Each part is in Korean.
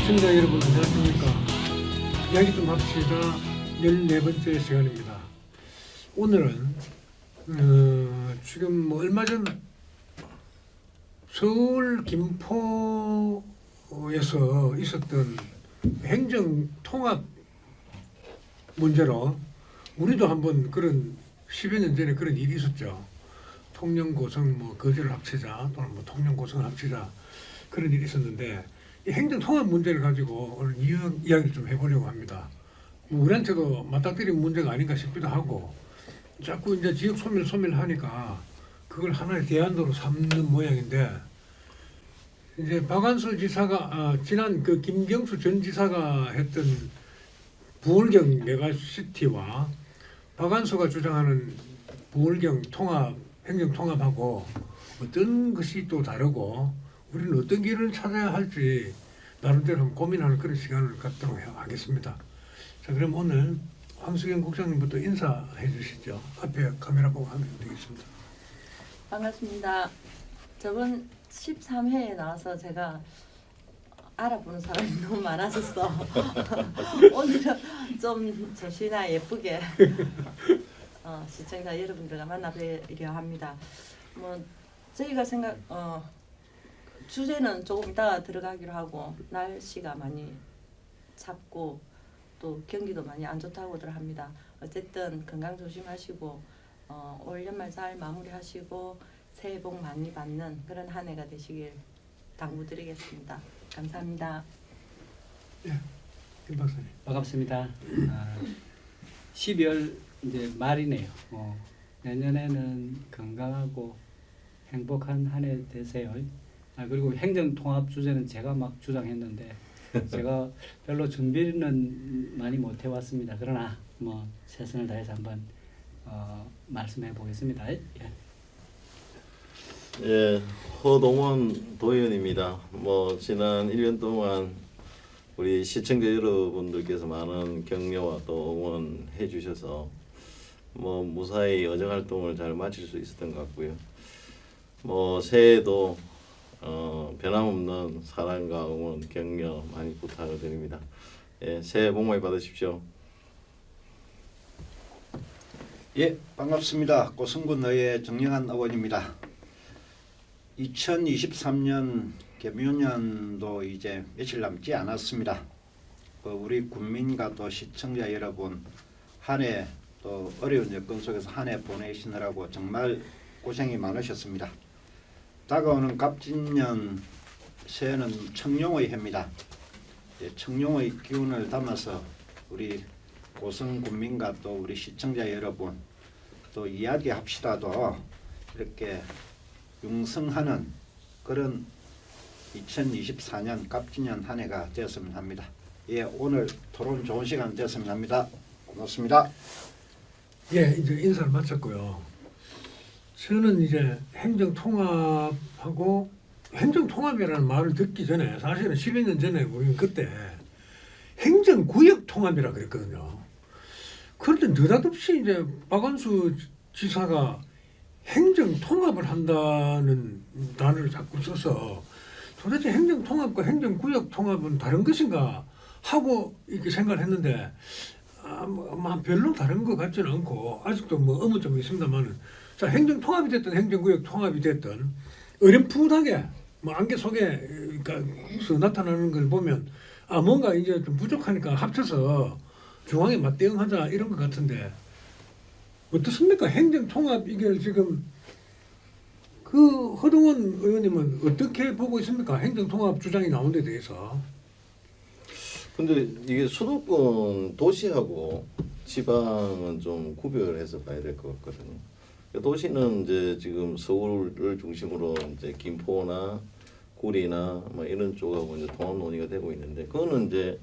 시청자 여러분 안녕하십니까. 이야기 좀 합시다 14번째 시간입니다. 오늘은 지금 뭐 얼마 전 서울 김포에서 있었던 행정 통합 문제로 우리도 한번 그런 10여 년 전에 그런 일이 있었죠. 통영 고성 뭐 거제를 합치자 또는 뭐 통영 고성을 합치자 그런 일이 있었는데 이 행정 통합 문제를 가지고 오늘 이야기를 좀 해보려고 합니다. 뭐 우리한테도 맞닥뜨린 문제가 아닌가 싶기도 하고 자꾸 이제 지역 소멸 하니까 그걸 하나의 대안으로 삼는 모양인데 이제 박완수 지사가 지난 그 김경수 전 지사가 했던 부울경 메가시티와 박완수가 주장하는 부울경 통합 행정 통합하고 어떤 것이 또 다르고 우리는 어떤 길을 찾아야 할지 나름대로 한번 고민하는 그런 시간을 갖도록 하겠습니다. 자, 그럼 오늘 황수경 국장님부터 인사해 주시죠. 앞에 카메라 보고 하면 되겠습니다. 반갑습니다. 저번 13회에 나와서 제가 알아보는 사람이 너무 많아졌어. 오늘은 좀 조신하게 예쁘게 시청자 여러분들과 만나뵈려 합니다. 뭐 저희가 주제는 조금 이따가 들어가기로 하고 날씨가 많이 찹고 또 경기도 많이 안 좋다고들 합니다. 어쨌든 건강 조심하시고 올 연말 잘 마무리하시고 새해 복 많이 받는 그런 한 해가 되시길 당부드리겠습니다. 감사합니다. 예, 김 박사님. 반갑습니다. 12월 이제 말이네요. 내년에는 건강하고 행복한 한 해 되세요. 그리고 행정 통합 주제는 제가 막 주장했는데 제가 별로 준비는 많이 못 해왔습니다. 그러나 뭐 최선을 다해서 한번 말씀해 보겠습니다. 예, 허동원 도의원입니다. 뭐 지난 1년 동안 우리 시청자 여러분들께서 많은 격려와 또 응원해 주셔서 뭐 무사히 여정 활동을 잘 마칠 수 있었던 것 같고요. 뭐 새해에도 변함없는 사랑과 응원, 격려 많이 부탁을 드립니다. 예, 새해 복 많이 받으십시오. 예, 반갑습니다. 고성군 의회 정영한 의원입니다. 2023년 개묘년도 이제 며칠 남지 않았습니다. 우리 국민과 또 시청자 여러분 한 해 또 어려운 여건 속에서 한 해 보내시느라고 정말 고생이 많으셨습니다. 다가오는 갑진년 새해는 청룡의 해입니다. 청룡의 기운을 담아서 우리 고성 군민과 또 우리 시청자 여러분 또 이야기합시다도 이렇게 융성하는 그런 2024년 갑진년 한 해가 되었으면 합니다. 예, 오늘 토론 좋은 시간 되었으면 합니다. 고맙습니다. 예, 이제 인사를 마쳤고요. 저는 이제 행정통합하고 행정통합이라는 말을 듣기 전에 사실은 12년 전에 우리는 그때 행정구역통합이라 그랬거든요. 그런데 느닷없이 이제 박완수 지사가 행정통합을 한다는 단어를 자꾸 써서 도대체 행정통합과 행정구역통합은 다른 것인가 하고 이렇게 생각을 했는데 별로 다른 것 같지는 않고 아직도 뭐 의문점이 있습니다만은 자, 행정통합이 됐든 행정구역 통합이 됐든 어렴풋하게 뭐 안개 속에 그러니까 나타나는 걸 보면 뭔가 이제 좀 부족하니까 합쳐서 중앙에 맞대응하자 이런 것 같은데 어떻습니까? 행정통합 이게 지금 그 허동원 의원님은 어떻게 보고 있습니까? 행정통합 주장이 나온 데 대해서. 근데 이게 수도권 도시하고 지방은 좀 구별해서 봐야 될 것 같거든요. 도시는 이제 지금 서울을 중심으로 이제 김포나 구리나 뭐 이런 쪽하고 이제 통합 논의가 되고 있는데 그거는 이제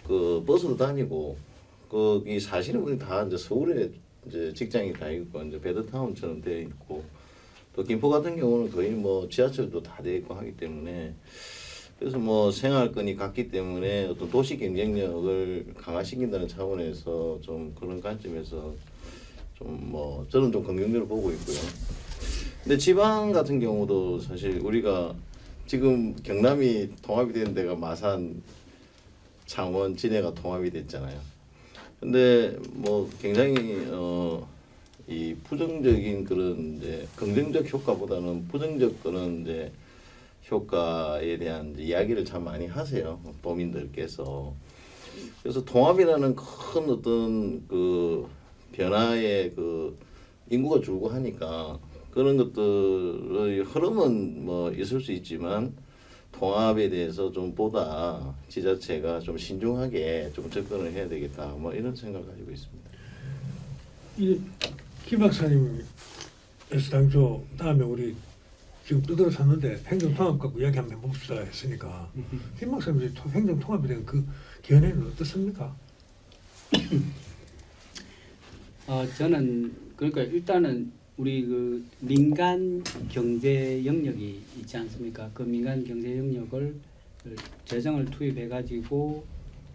그 버스로 다니고 거기 사시는 분이 다 이제 서울에 이제 직장이 다 있고 이제 베드타운처럼 되어 있고 또 김포 같은 경우는 거의 뭐 지하철도 다 되어 있고 하기 때문에 그래서 뭐 생활권이 같기 때문에 어떤 도시 경쟁력을 강화시킨다는 차원에서 좀 그런 관점에서 좀 뭐 저는 좀 긍정적으로 보고 있고요. 근데 지방 같은 경우도 사실 우리가 지금 경남이 통합이 된 데가 마산, 창원, 진해가 통합이 됐잖아요. 근데 뭐 굉장히 이 부정적인 그런 이제 긍정적 효과보다는 부정적 그런 이제 효과에 대한 이제 이야기를 참 많이 하세요, 도민들께서. 그래서 통합이라는 큰 어떤 그 변화의 그 인구가 줄고 하니까 그런 것들의 흐름은 뭐 있을 수 있지만 통합에 대해서 좀 보다 지자체가 좀 신중하게 좀 접근을 해야 되겠다, 뭐 이런 생각을 가지고 있습니다. 이김 박사님에서 당초 다음에 우리 지금 뜯어 샀는데 행정통합 갖고 이야기 한번 해봅시다 했으니까 김 박사님 행정통합에 대한 그 견해는 어떻습니까? 저는 그러니까 일단은 우리 그 민간 경제 영역이 있지 않습니까? 그 민간 경제 영역을 재정을 투입해 가지고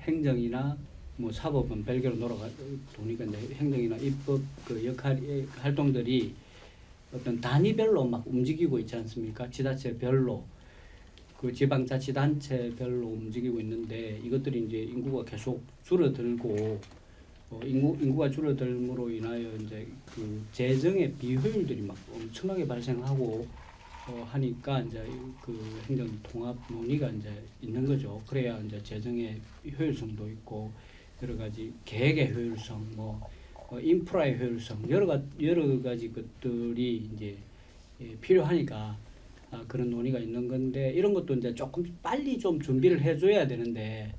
행정이나 뭐 사법은 별개로 놀아가 도니까 행정이나 입법 그 역할 활동들이 어떤 단위별로 막 움직이고 있지 않습니까? 지자체별로 그 지방자치단체별로 움직이고 있는데 이것들이 이제 인구가 계속 줄어들고 인구가 줄어들므로 인하여 이제 그 재정의 비효율들이 막 엄청나게 발생하고 하니까 이제 그 행정 통합 논의가 이제 있는 거죠. 그래야 이제 재정의 효율성도 있고 여러 가지 계획의 효율성, 인프라의 효율성 여러 가지 것들이 이제 필요하니까 그런 논의가 있는 건데 이런 것도 이제 조금 빨리 좀 준비를 해줘야 되는데.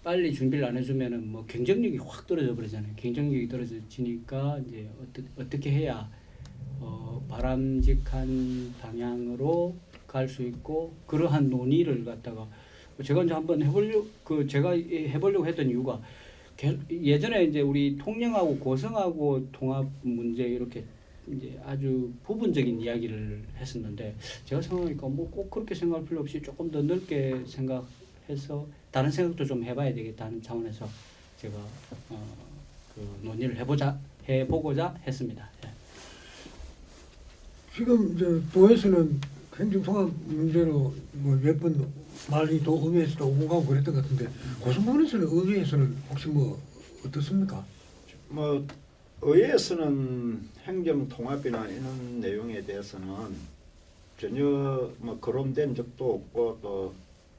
빨리 준비를 안 해주면은 뭐 경쟁력이 확 떨어져 버리잖아요. 경쟁력이 떨어지니까 이제 어떻게 해야 바람직한 방향으로 갈 수 있고 그러한 논의를 갖다가 제가 이제 한번 해보려고 했던 이유가 예전에 이제 우리 통영하고 고성하고 통합 문제 이렇게 이제 아주 부분적인 이야기를 했었는데 제가 생각하니까 뭐 꼭 그렇게 생각할 필요 없이 조금 더 넓게 생각해서 다른 생각도 좀 해봐야 되겠다는 차원에서 제가 그 논의를 해보고자 했습니다. 예. 지금 이제 도에서는 행정통합 문제로 뭐 몇 번 말이 또 의회에서도 오고 가고 그랬던 것 같은데 고성군에서는 의회에서는 혹시 뭐 어떻습니까? 뭐 의회에서는 행정 통합이나 이런 내용에 대해서는 전혀 뭐 거론된 적도 없고 또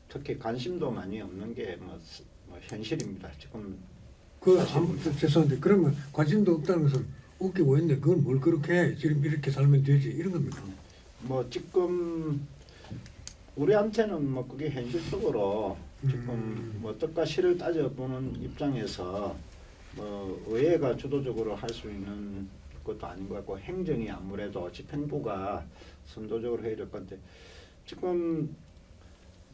특히 관심도 많이 없는 게 뭐 현실입니다. 지금 죄송한데 그러면 관심도 없다는 것은 없게 보이는데 그건 뭘 그렇게 해? 지금 이렇게 살면 되지 이런 겁니까? 뭐 지금 우리한테는 뭐 그게 현실적으로 지금 뭐 뜻과 실을 따져보는 입장에서 뭐 의회가 주도적으로 할 수 있는 것도 아닌 것 같고 행정이 아무래도 집행부가 선도적으로 해야 될 건데 지금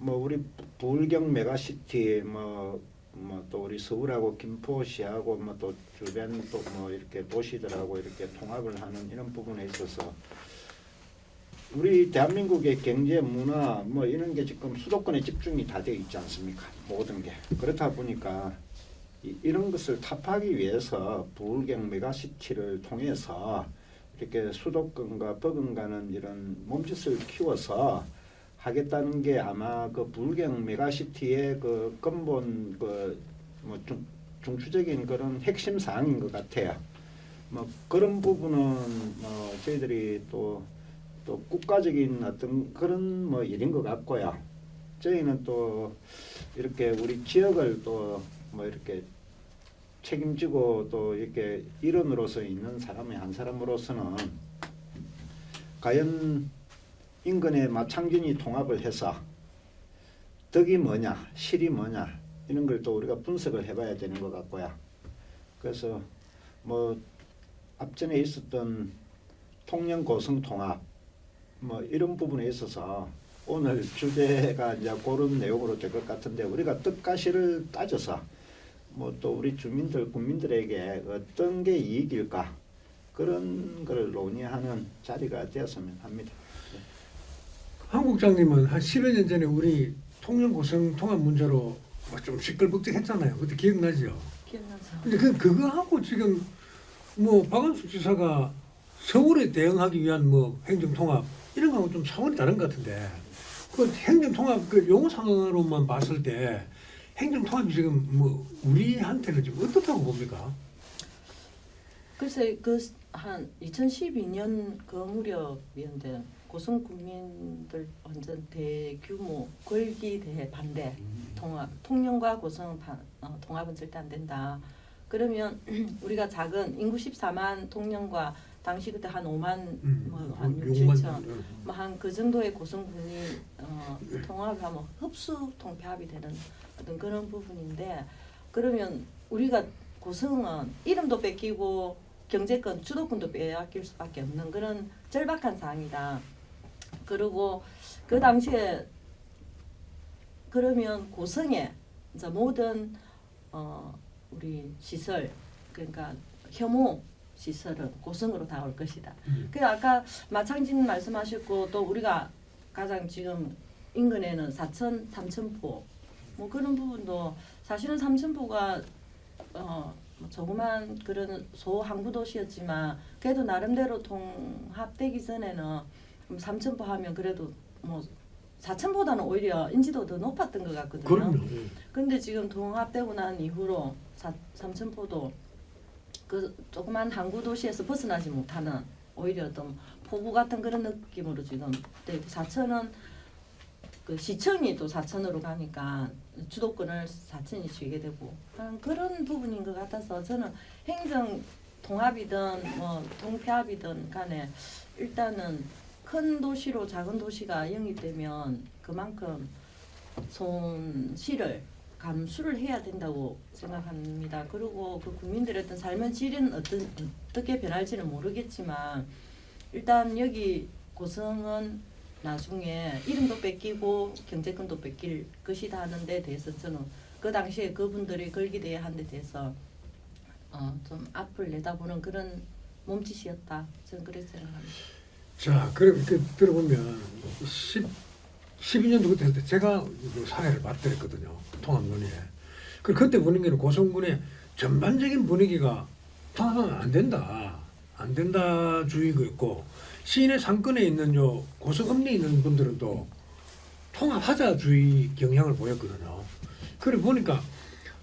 뭐 우리 부울경 메가시티 뭐 또 우리 서울하고 김포시하고 뭐 또 주변 또 뭐 이렇게 도시들하고 이렇게 통합을 하는 이런 부분에 있어서 우리 대한민국의 경제 문화 뭐 이런 게 지금 수도권에 집중이 다 되어 있지 않습니까? 모든 게 그렇다 보니까 이런 것을 타파하기 위해서 부울경 메가시티를 통해서 이렇게 수도권과 버금가는 이런 몸짓을 키워서 하겠다는 게 아마 그 부울경 메가시티의 그 근본 그 뭐 중추적인 그런 핵심 사항인 것 같아요. 뭐 그런 부분은 저희들이 또 국가적인 어떤 그런 뭐 일인 것 같고요. 저희는 또 이렇게 우리 지역을 또 뭐 이렇게 책임지고 또 이렇게 일원으로서 있는 사람의 한 사람으로서는 과연 인근의 창균이 통합을 해서 덕이 뭐냐, 실이 뭐냐 이런 걸 또 우리가 분석을 해봐야 되는 것 같고요. 그래서 뭐 앞전에 있었던 통영 고성 통합 뭐 이런 부분에 있어서 오늘 주제가 이제 그런 내용으로 될 것 같은데 우리가 뜻과 실을 따져서 뭐 또 우리 주민들 국민들에게 어떤 게 이익일까 그런 걸 논의하는 자리가 되었으면 합니다. 한 국장님은 한 10여 년 전에 우리 통영 고성 통합 문제로 좀 시끌벅적했잖아요. 그때 기억나죠? 기억나죠? 근데 그거하고 지금 뭐 박원순 지사가 서울에 대응하기 위한 뭐 행정 통합 이런 거하고 좀 차원이 다른 것 같은데 그 행정통합 그 용어상으로만 봤을 때 행정통합이 지금 뭐 우리한테는 지금 어떻다고 봅니까? 글쎄 그 한 2012년 그 무렵이었는데 고성 국민들 완전 대규모 걸기 대회 반대 통합 통영과 고성 통합은 절대 안 된다. 그러면 우리가 작은 인구 14만 통영과 당시 그때 한 5만 뭐한 6, 7천 뭐 한 그 정도의 고성 국민 통합하면 흡수 통폐합이 되는 어떤 그런 부분인데 그러면 우리가 고성은 이름도 뺏기고 경제권, 주도권도 빼앗길 수밖에 없는 그런 절박한 상황이다. 그리고 그 당시에 그러면 고성에 이제 모든 우리 시설 그러니까 혐오 시설은 고성으로 다 올 것이다. 그 아까 마창진 말씀하셨고 또 우리가 가장 지금 인근에는 사천, 삼천포 뭐 그런 부분도 사실은 삼천포가 조그만 그런 소항구 도시였지만 그래도 나름대로 통합되기 전에는 삼천포 하면 그래도 뭐 사천보다는 오히려 인지도가 더 높았던 것 같거든요. 그럼요. 근데 지금 통합되고 난 이후로 삼천포도 그 조그만 항구 도시에서 벗어나지 못하는 오히려 어떤 포구 같은 그런 느낌으로 지금 되고 사천은 그 시청이 또 사천으로 가니까 주도권을 사천이 쥐게 되고 그런 부분인 것 같아서 저는 행정 통합이든 뭐 통폐합이든 간에 일단은 큰 도시로 작은 도시가 영입되면 그만큼 손실을 감수를 해야 된다고 생각합니다. 그리고 그 국민들의 어떤 삶의 질은 어떻게 변할지는 모르겠지만 일단 여기 고성은 나중에 이름도 뺏기고 경제권도 뺏길 것이다 하는 데 대해서 저는 그 당시에 그분들이 걸기대야 한 데 대해서 좀 앞을 내다보는 그런 몸짓이었다. 저는 그렇게 생각합니다. 자, 그럼 이렇게 들어보면 12년도 그때 할 때 제가 그 사회를 맡들었거든요. 통합 논의에. 그때 분위기는 고성군의 전반적인 분위기가 통합은 안 된다. 안 된다 주의였고 시내 상권에 있는 요 고성읍리에 있는 분들은 또 통합하자 주의 경향을 보였거든요. 그래 보니까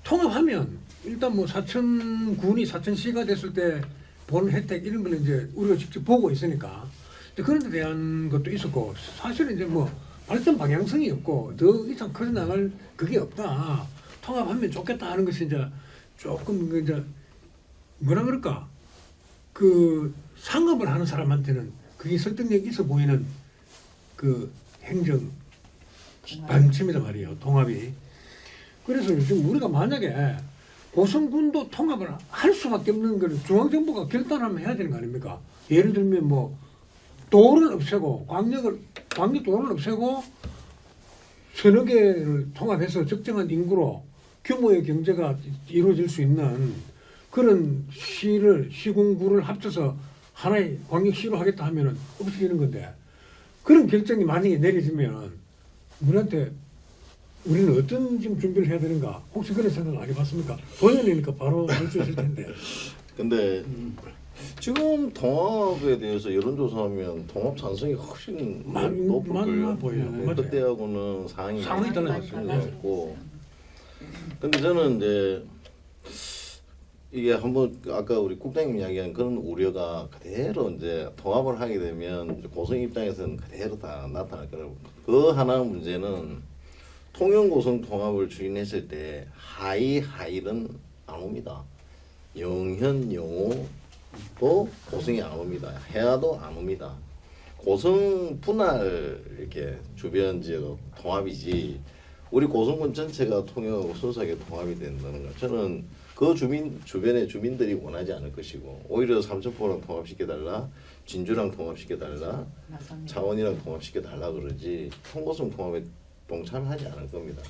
통합하면 일단 뭐 사천군이 사천시가 됐을 때 보는 혜택 이런 걸 이제 우리가 직접 보고 있으니까 그런 데 대한 것도 있었고 사실은 이제 뭐 발전 방향성이 없고 더 이상 커져 나갈 그게 없다. 통합하면 좋겠다 하는 것이 이제 조금 이제 뭐라 그럴까 그 상업을 하는 사람한테는 그게 설득력이 있어 보이는 그 행정 방침이다 말이에요. 통합이. 그래서 요즘 우리가 만약에 고성군도 통합을 할 수밖에 없는 걸 중앙정부가 결단하면 해야 되는 거 아닙니까? 예를 들면 뭐 도를 없애고 광역 도를 없애고 서너 개를 통합해서 적정한 인구로 규모의 경제가 이루어질 수 있는 그런 시군구를 합쳐서 하나의 광역시로 하겠다 하면은 없어지는 건데 그런 결정이 만약에 내려지면 우리는 어떤 지금 준비를 해야 되는가? 혹시 그런 생각 안 해봤습니까? 도전이니까 바로 할 수 있을 텐데. 근데 지금 통합에 대해서 여론조사하면 통합 찬성이 훨씬 높을 많아 거예요. 보여요. 맞아요. 그때하고는 상황이 달라졌어요. 달라졌고. 근데 저는 이제 이게 한번 아까 우리 국장님 이야기한 그런 우려가 그대로 이제 통합을 하게 되면 고성 입장에서는 그대로 다 나타날 거라고. 그 하나 문제는 통영 고성 통합을 추진했을 때 하이는 안 옵니다. 영현 영호도 고성이 안 옵니다. 해야도 안 옵니다. 고성 분할 이렇게 주변 지역 통합이지 우리 고성군 전체가 통영하고 순수하게 통합이 된다는 거 저는 그 주변의 주민들이 원하지 않을 것이고 오히려 삼천포랑 통합시켜달라 진주랑 통합시켜달라 창원이랑 통합시켜달라 그러지 통고성 통합에 동참하지 않을 겁니다.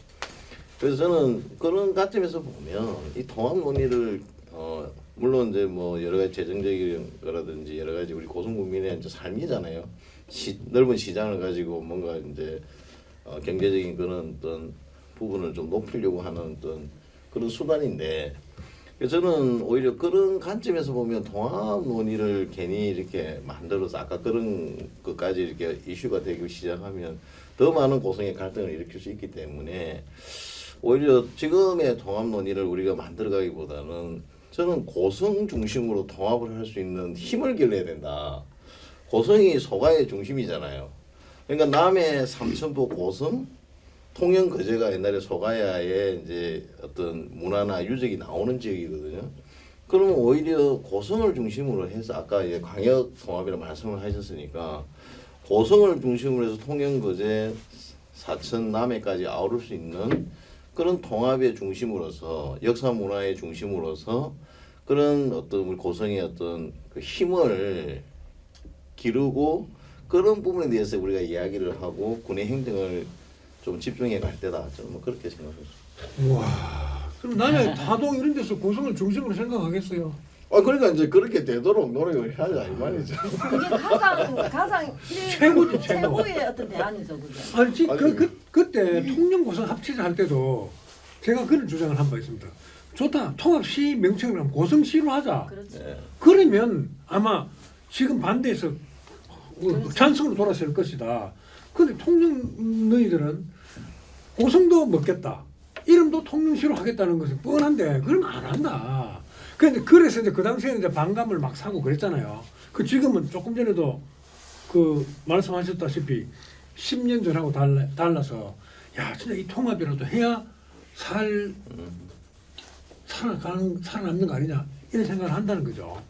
그래서 저는 그런 관점에서 보면 이 통합 논의를 물론 이제 뭐 여러 가지 재정적인 거라든지 여러 가지 우리 고성군민의 이제 삶이잖아요. 넓은 시장을 가지고 뭔가 이제 경제적인 그런 어떤 부분을 좀 높이려고 하는 어떤 그런 수단인데 저는 오히려 그런 관점에서 보면 통합 논의를 괜히 이렇게 만들어서 아까 그런 것까지 이렇게 이슈가 되기 시작하면 더 많은 고성의 갈등을 일으킬 수 있기 때문에 오히려 지금의 통합 논의를 우리가 만들어가기보다는 저는 고성 중심으로 통합을 할 수 있는 힘을 길러야 된다. 고성이 소가의 중심이잖아요. 그러니까 남해, 삼천포, 고성, 통영 거제가 옛날에 소가야의 이제 어떤 문화나 유적이 나오는 지역이거든요. 그러면 오히려 고성을 중심으로 해서 아까 이제 광역 통합이라고 말씀을 하셨으니까 고성을 중심으로 해서 통영, 거제, 사천, 남해까지 아우를 수 있는 그런 통합의 중심으로서 역사 문화의 중심으로서 그런 어떤 우리 고성의 어떤 그 힘을 기르고 그런 부분에 대해서 우리가 이야기를 하고 군의 행정을 좀 집중해 갈 때다. 저는 뭐 그렇게 생각했어요. 와. 그럼 남해 다동 이런 데서 고성을 중심으로 생각하겠어요? 그러니까 이제 그렇게 되도록 노력을 하자 이 말이죠. 그게 가장 최고지, 최고. 최고의 어떤 대안이죠, 그게. 아니 그때 통영 고성 합치자 할 때도 제가 그런 주장을 한 바 있습니다. 좋다. 통합시 명칭을 하면 고성시로 하자. 그렇지. 네. 그러면 아마 지금 반대해서 그렇죠. 찬성으로 돌아설 것이다. 근데 통영 너희들은 고성도 먹겠다. 이름도 통영시로 하겠다는 것은 뻔한데 그러면 안 한다. 그런데 그래서 이제 그 당시에는 이제 반감을 막 사고 그랬잖아요. 그 지금은 조금 전에도 그 말씀하셨다시피 10년 전하고 달라서 야 진짜 이 통합이라도 해야 살아남는 거 아니냐 이런 생각을 한다는 거죠.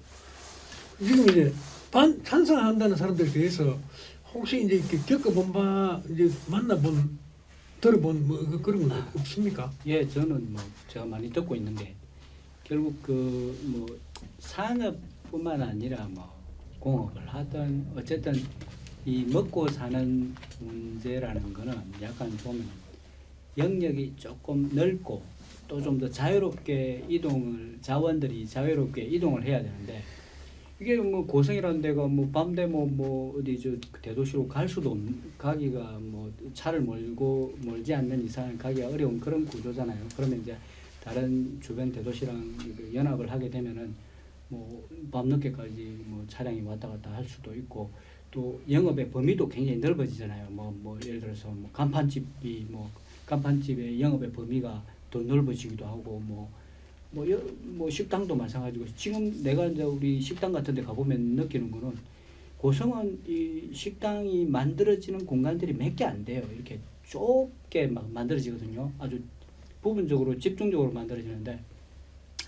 지금 이제 찬성한다는 사람들에 대해서 혹시 이제 이렇게 겪어본 바 이제 만나본 들어본 뭐 그런 건 없습니까? 예, 저는 뭐 제가 많이 듣고 있는데 결국 그 뭐 산업뿐만 아니라 뭐 공업을 하든 어쨌든 이 먹고 사는 문제라는 거는 약간 보면 영역이 조금 넓고 또 좀 더 자유롭게 자원들이 자유롭게 이동을 해야 되는데 이게 뭐 고성이라는 데가 뭐 밤 되면 뭐 어디 저 대도시로 갈 수도 가기가 뭐 차를 멀지 않는 이상 가기가 어려운 그런 구조잖아요. 그러면 이제 다른 주변 대도시랑 연합을 하게 되면은 뭐 밤늦게까지 뭐 차량이 왔다 갔다 할 수도 있고 또 영업의 범위도 굉장히 넓어지잖아요. 뭐 예를 들어서 뭐 간판집의 영업의 범위가 더 넓어지기도 하고 뭐 식당도 마찬가지고 지금 내가 이제 우리 식당 같은 데 가보면 느끼는 거는 고성은 이 식당이 만들어지는 공간들이 몇 개 안 돼요. 이렇게 좁게 막 만들어지거든요. 아주 부분적으로 집중적으로 만들어지는데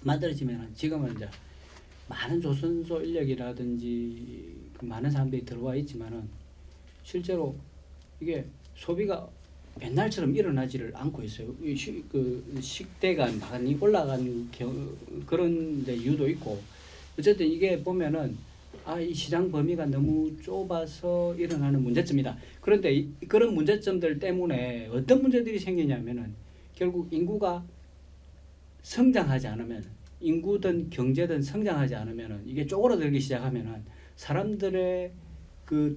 만들어지면 지금은 이제 많은 조선소 인력이라든지 그 많은 사람들이 들어와 있지만은 실제로 이게 소비가 옛날처럼 일어나지를 않고 있어요. 그 식대가 많이 올라간 그런 이제 이유도 있고 어쨌든 이게 보면은 이 시장 범위가 너무 좁아서 일어나는 문제점이다. 그런데 그런 문제점들 때문에 어떤 문제들이 생기냐면은 결국 인구가 성장하지 않으면 인구든 경제든 성장하지 않으면은 이게 쪼그라들기 시작하면은 사람들의 그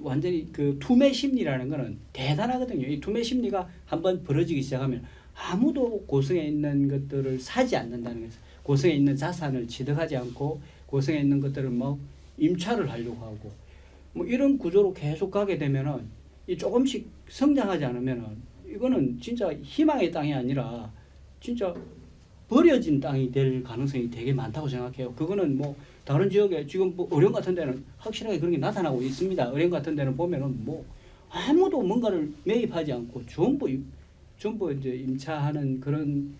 완전히 그 투매 심리라는 거는 대단하거든요. 이 투매 심리가 한번 벌어지기 시작하면 아무도 고성에 있는 것들을 사지 않는다는 거죠. 고성에 있는 자산을 취득하지 않고 고성에 있는 것들을 뭐 임차를 하려고 하고 뭐 이런 구조로 계속 가게 되면은 이 조금씩 성장하지 않으면은 이거는 진짜 희망의 땅이 아니라 진짜 버려진 땅이 될 가능성이 되게 많다고 생각해요. 그거는 뭐 다른 지역에 지금 뭐 어령 같은 데는 확실하게 그런 게 나타나고 있습니다. 어령 같은 데는 보면은 뭐 아무도 뭔가를 매입하지 않고 전부 이제 임차하는 그런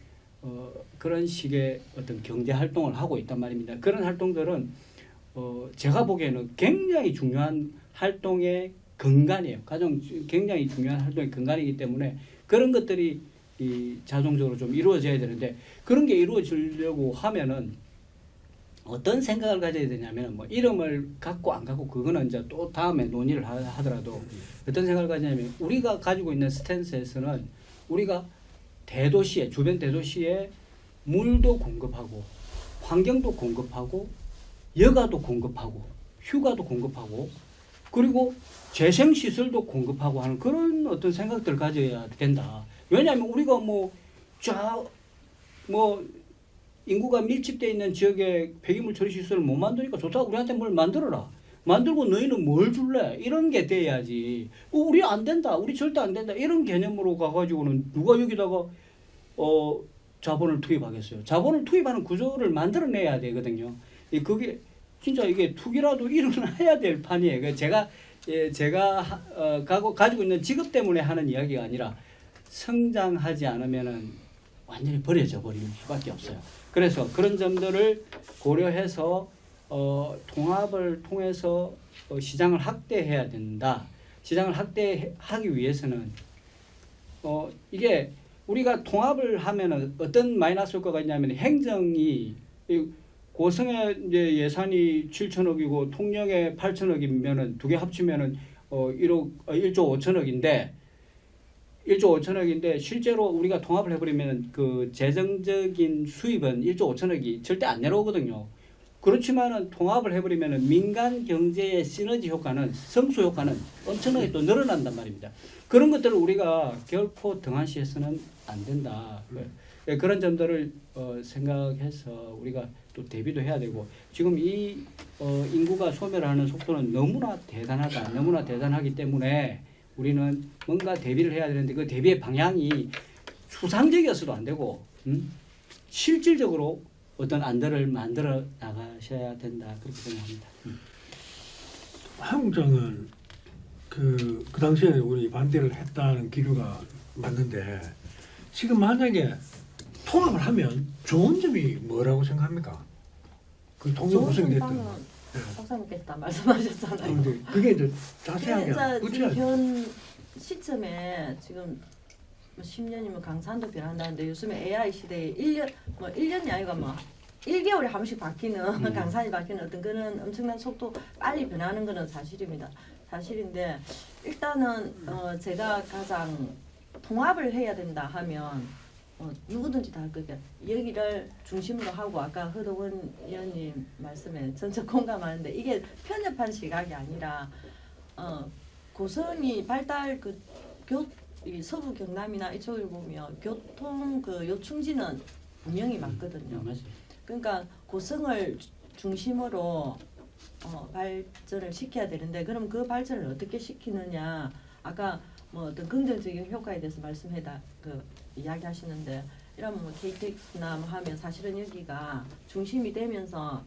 식의 어떤 경제 활동을 하고 있단 말입니다. 그런 활동들은 제가 보기에는 굉장히 중요한 활동의 근간이에요. 가장 굉장히 중요한 활동의 근간이기 때문에 그런 것들이 자동적으로 좀 이루어져야 되는데 그런 게 이루어지려고 하면은 어떤 생각을 가져야 되냐면 뭐 이름을 갖고 안 갖고 그거는 이제 또 다음에 논의를 하더라도 어떤 생각을 가지냐면 우리가 가지고 있는 스탠스에서는 우리가 주변 대도시에 물도 공급하고 환경도 공급하고 여가도 공급하고 휴가도 공급하고 그리고 재생시설도 공급하고 하는 그런 어떤 생각들을 가져야 된다. 왜냐하면 우리가 인구가 밀집되어 있는 지역에 폐기물 처리 시설을 못 만드니까 좋다. 우리한테 뭘 만들어라. 만들고 너희는 뭘 줄래? 이런 게 돼야지. 우리 안 된다. 우리 절대 안 된다. 이런 개념으로 가가지고는 누가 여기다가 자본을 투입하겠어요. 자본을 투입하는 구조를 만들어내야 되거든요. 그게 진짜 이게 투기라도 일어나야 될 판이에요. 제가 가지고 있는 직업 때문에 하는 이야기가 아니라 성장하지 않으면은 완전히 버려져 버릴 수밖에 없어요. 그래서 그런 점들을 고려해서 통합을 통해서 시장을 확대해야 된다. 시장을 확대하기 위해서는 이게 우리가 통합을 하면은 어떤 마이너스 효과가 있냐면 행정이 고성의 이제 예산이 7천억이고 통영의 8천억이면은 두 개 합치면은 1조 5천억인데 1조 5천억인데 실제로 우리가 통합을 해버리면 그 재정적인 수입은 1조 5천억이 절대 안 내려오거든요. 그렇지만은 통합을 해버리면은 민간 경제의 시너지 효과는 성수 효과는 엄청나게 또 늘어난단 말입니다. 그런 것들을 우리가 결코 등한시해서는 안 된다. 그런 점들을 생각해서 우리가 또 대비도 해야 되고 지금 이 인구가 소멸하는 속도는 너무나 대단하다. 너무나 대단하기 때문에 우리는 뭔가 대비를 해야 되는데 그 대비의 방향이 추상적이어서도 안 되고 실질적으로 어떤 안들을 만들어 나가셔야 된다 그렇게 생각합니다. 한국장은 그 당시에 우리 반대를 했다는 기류가 맞는데 지금 만약에 통합을 하면 좋은 점이 뭐라고 생각합니까? 그 통합 구성이 됐든. 박사님께서 다 말씀하셨잖아요. 근데 그게 이제 자세하게 지금 구체화돼. 현 시점에 지금 10년이면 강산도 변한다는데 요즘에 AI 시대에 1년이 아니고 1개월에 한 번씩 바뀌는 강산이 바뀌는 어떤 그런 엄청난 속도 빨리 변하는 거는 사실입니다. 사실인데 일단은 제가 가장 통합을 해야 된다 하면 누구든지 다 할 거니까 여기를 중심으로 하고 아까 허동원 의원님 말씀에 전적 공감하는데 이게 편협한 시각이 아니라 고성이 발달 이 서부 경남이나 이쪽을 보면 교통 그 요충지는 분명히 맞거든요. 그러니까 고성을 중심으로 발전을 시켜야 되는데 그럼 그 발전을 어떻게 시키느냐 아까 뭐 어떤 긍정적인 효과에 대해서 이야기하시는데 이러면 뭐 KTX나 뭐 하면 사실은 여기가 중심이 되면서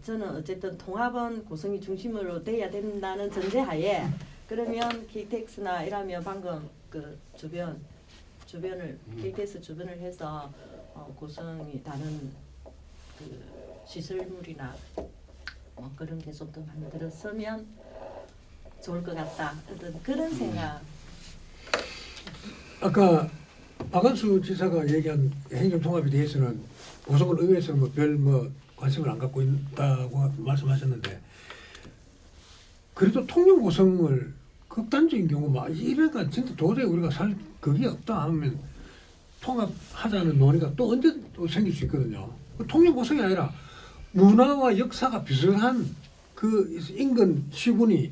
저는 어쨌든 통합은 고성이 중심으로 돼야 된다는 전제하에 그러면 KTX나 이러면 방금 그 주변을 KTX 주변을 해서 고성이 다른 그 시설물이나 뭐 그런 게 좀 더 만들었으면 좋을 것 같다. 어떤 그런 생각. 아까 박한수 지사가 얘기한 행정통합에 대해서는 고성을 의회에서는 별 관심을 안 갖고 있다고 말씀하셨는데 그래도 통영 고성을 극단적인 경우 이래가 진짜 도저히 우리가 살 그게 없다 하면 통합하자는 논의가 또 언제 또 생길 수 있거든요. 통영 고성이 아니라 문화와 역사가 비슷한 그 인근 시군이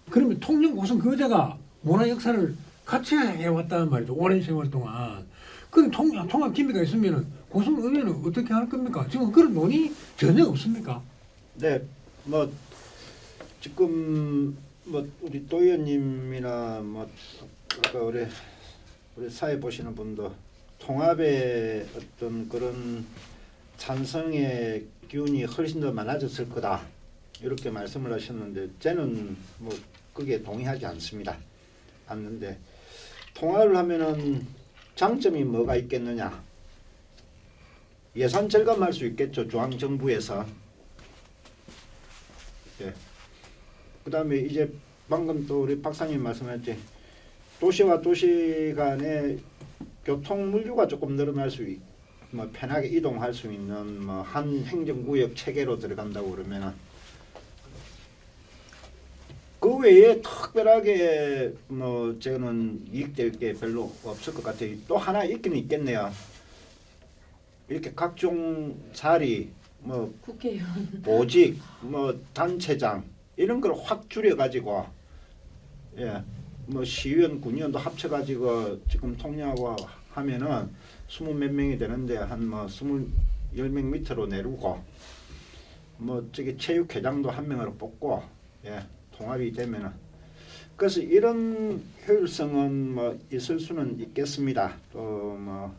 그러면 통영 고성 거제가 문화 역사를 같이 해왔다는 말이죠. 오랜 세월 동안. 그럼 통합 기미가 있으면은 고성 의회는 어떻게 할 겁니까? 지금 그런 논의 전혀 없습니까? 네, 뭐 지금 뭐 우리 도 의원님이나 뭐 아까 우리 사회 보시는 분도 통합의 어떤 그런 찬성의 기운이 훨씬 더 많아졌을 거다 이렇게 말씀을 하셨는데 저는 뭐 그게 동의하지 않는데 통합을 하면은 장점이 뭐가 있겠느냐? 예산 절감할 수 있겠죠. 중앙정부에서. 예. 그다음에 이제 방금 또 우리 박사님 말씀하셨지. 도시와 도시 간의 교통 물류가 조금 늘어날 수 편하게 이동할 수 있는 한 행정구역 체계로 들어간다고 그러면은 그 외에 특별하게 저는 이익될 게 별로 없을 것 같아요. 또 하나 있긴 있겠네요. 이렇게 각종 자리, 국회의원, 보직, 단체장 이런 걸 확 줄여가지고, 시의원, 군의원도 합쳐가지고 지금 통일하고 하면은 20몇 명이 되는데 한 10명 밑으로 내리고, 뭐 저기 체육회장도 한 명으로 뽑고 예, 통합이 되면은 그래서 이런 효율성은 뭐 있을 수는 있겠습니다. 또 뭐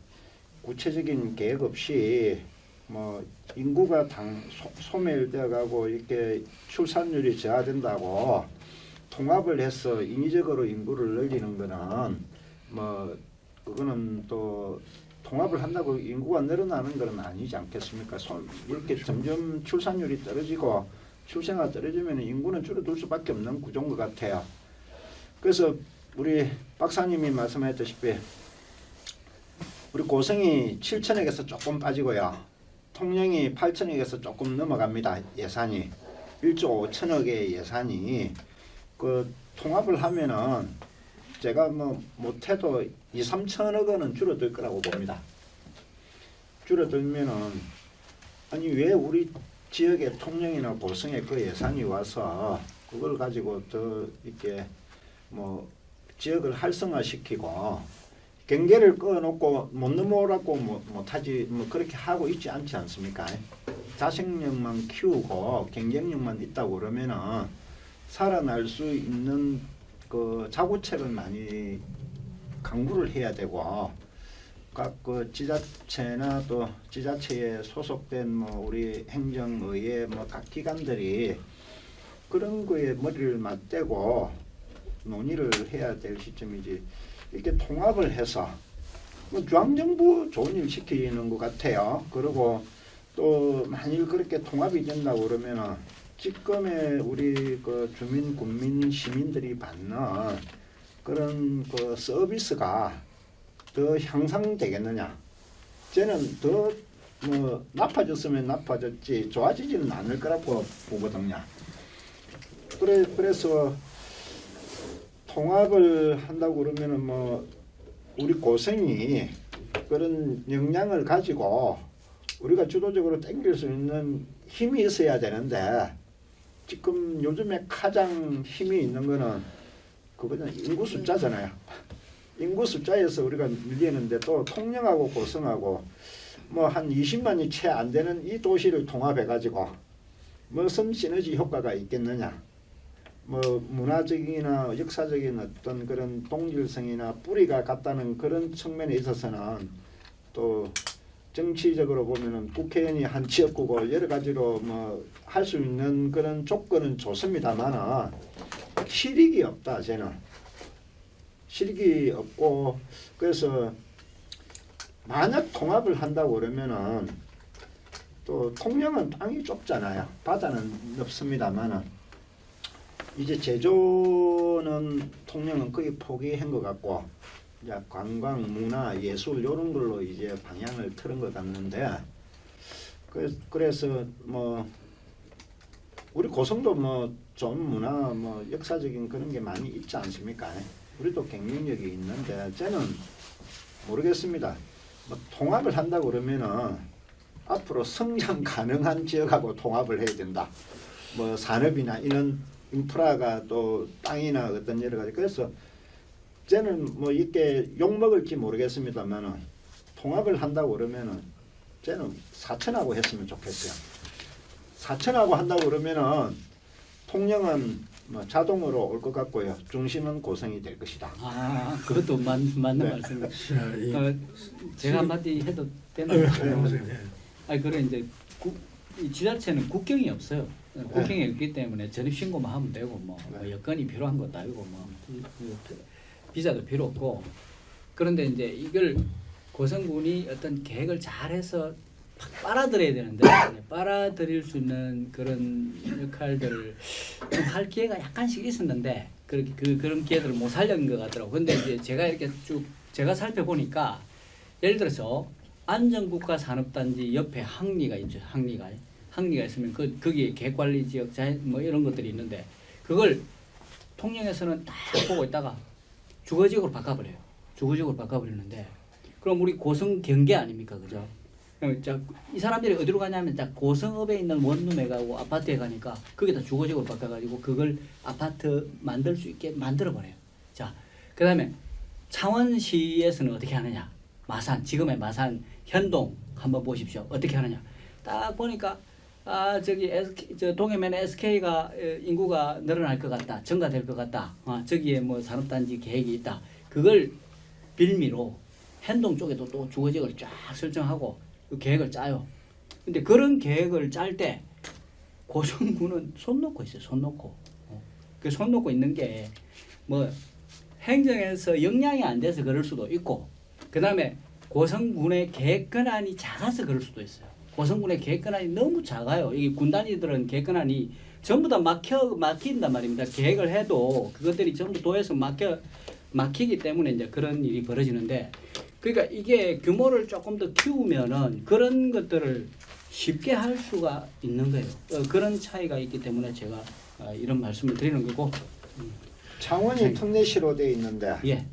구체적인 계획 없이 뭐 인구가 소멸되어 가고 이렇게 출산율이 저하된다고 통합을 해서 인위적으로 인구를 늘리는 거는 뭐 그거는 또 통합을 한다고 인구가 늘어나는 건 아니지 않겠습니까? 이렇게 점점 출산율이 떨어지고 출생아 떨어지면 인구는 줄어들 수밖에 없는 구조인 것 같아요. 그래서 우리 박사님이 말씀하셨다시피 우리 고성이 7천억에서 조금 빠지고요. 통영이 8천억에서 조금 넘어갑니다. 예산이 1조 5천억의 예산이 그 통합을 하면은 제가 뭐 못해도 2, 3천억 원은 줄어들 거라고 봅니다. 줄어들면은 아니 왜 우리 지역의 통영이나 고성에 그 예산이 와서 그걸 가지고 더 이렇게 뭐 지역을 활성화시키고 경계를 꺼놓고 못 넘어오라고 못하지 뭐 그렇게 하고 있지 않지 않습니까? 자생력만 키우고 경쟁력만 있다고 그러면은 살아날 수 있는 그 자구책을 많이 강구를 해야 되고 각 그 지자체나 또 지자체에 소속된 뭐 우리 행정의회 뭐 각 기관들이 그런 거에 머리를 맞대고 논의를 해야 될 시점이지 이렇게 통합을 해서 뭐 중앙정부 좋은 일 시키는 것 같아요. 그리고 또 만일 그렇게 통합이 된다고 그러면은 지금의 우리 그 주민, 국민, 시민들이 받는 그런 그 서비스가 더 향상되겠느냐? 저는 더 뭐 나빠졌으면 나빠졌지 좋아지지는 않을 거라고 보거든요. 그래서 통합을 한다고 그러면은 뭐 우리 고성이 그런 역량을 가지고 우리가 주도적으로 당길 수 있는 힘이 있어야 되는데 지금 요즘에 가장 힘이 있는 거는 그거는 인구 숫자잖아요. 인구 숫자에서 우리가 밀리는데 또 통영하고 고성하고 뭐 한 20만이 채 안 되는 이 도시를 통합해 가지고 무슨 시너지 효과가 있겠느냐? 뭐 문화적이나 역사적인 어떤 그런 동질성이나 뿌리가 같다는 그런 측면에 있어서는 또 정치적으로 보면은 국회의원이 한 지역구고 여러 가지로 뭐 할 수 있는 그런 조건은 좋습니다만은 실익이 없다. 저는 실익이 없고 그래서 만약 통합을 한다고 그러면은 또 통영은 땅이 좁잖아요. 바다는 넓습니다만은 이제 제조는 통영은 거의 포기한 것 같고 이제 관광, 문화, 예술 이런 걸로 이제 방향을 틀은 것 같는데 그래서 뭐 우리 고성도 뭐 좀 문화, 뭐 역사적인 그런 게 많이 있지 않습니까? 우리도 경쟁력이 있는데 저는 모르겠습니다. 뭐 통합을 한다고 그러면은 앞으로 성장 가능한 지역하고 통합을 해야 된다. 뭐 산업이나 이런 인프라가 또 땅이나 어떤 여러 가지 그래서 저는 뭐 이렇게 욕 먹을지 모르겠습니다만은 통합을 한다고 그러면은 저는 사천하고 했으면 좋겠어요. 사천하고 한다고 그러면은 통영은 뭐 자동으로 올 것 같고요. 중심은 고성이 될 것이다. 아, 그것도 맞는 네. 말씀입니다. 자, 이, 제가 한마디 해도 네, 되나요? 하세요. 네. 아니 그래 이제 이 지자체는 국경이 없어요. 국경이 없기 때문에 전입 신고만 하면 되고 뭐 여건이 필요한 것도 아니고 뭐 비자도 필요 없고 그런데 이제 이걸 고성군이 어떤 계획을 잘해서 팍 빨아들여야 되는데 빨아들일 수 있는 그런 역할들을 좀 할 기회가 약간씩 있었는데 그렇게 그런 기회들을 못 살린 것 같더라고. 근데 이제 제가 이렇게 쭉 제가 살펴보니까 예를 들어서 안전국가 산업단지 옆에 항리가 있죠. 항리가 있으면 거기에 계획관리지역 뭐 이런 것들이 있는데 그걸 통영에서는 딱 보고 있다가 주거지역으로 바꿔버려요. 주거지역으로 바꿔버리는데 그럼 우리 고성 경계 아닙니까, 그죠? 이 사람들이 어디로 가냐면 고성읍에 있는 원룸에 가고 아파트에 가니까 거기다 주거지역으로 바꿔가지고 그걸 아파트 만들 수 있게 만들어버려요. 자, 그 다음에 창원시에서는 어떻게 하느냐? 지금의 마산 현동 한번 보십시오. 어떻게 하느냐? 딱 보니까 저기 SK, 저 동해면 SK가 인구가 늘어날 것 같다, 증가될 것 같다. 저기에 뭐 산업단지 계획이 있다. 그걸 빌미로 행동 쪽에도 또 주거지역을 쫙 설정하고 그 계획을 짜요. 근데 그런 계획을 짤 때 고성군은 손 놓고 있어요. 손 놓고. 그 손 놓고 있는 게 뭐 행정에서 역량이 안 돼서 그럴 수도 있고, 그 다음에 고성군의 계획 권한이 작아서 그럴 수도 있어요. 고성군의 계획 권한이 너무 작아요. 이게 군 단위들은 계획 권한이 전부 다 막힌단 말입니다. 계획을 해도 그것들이 전부 도에서 막히기 때문에 이제 그런 일이 벌어지는데, 그러니까 이게 규모를 조금 더 키우면은 그런 것들을 쉽게 할 수가 있는 거예요. 그런 차이가 있기 때문에 제가 이런 말씀을 드리는 거고. 창원이 특례시로 돼 있는데 예,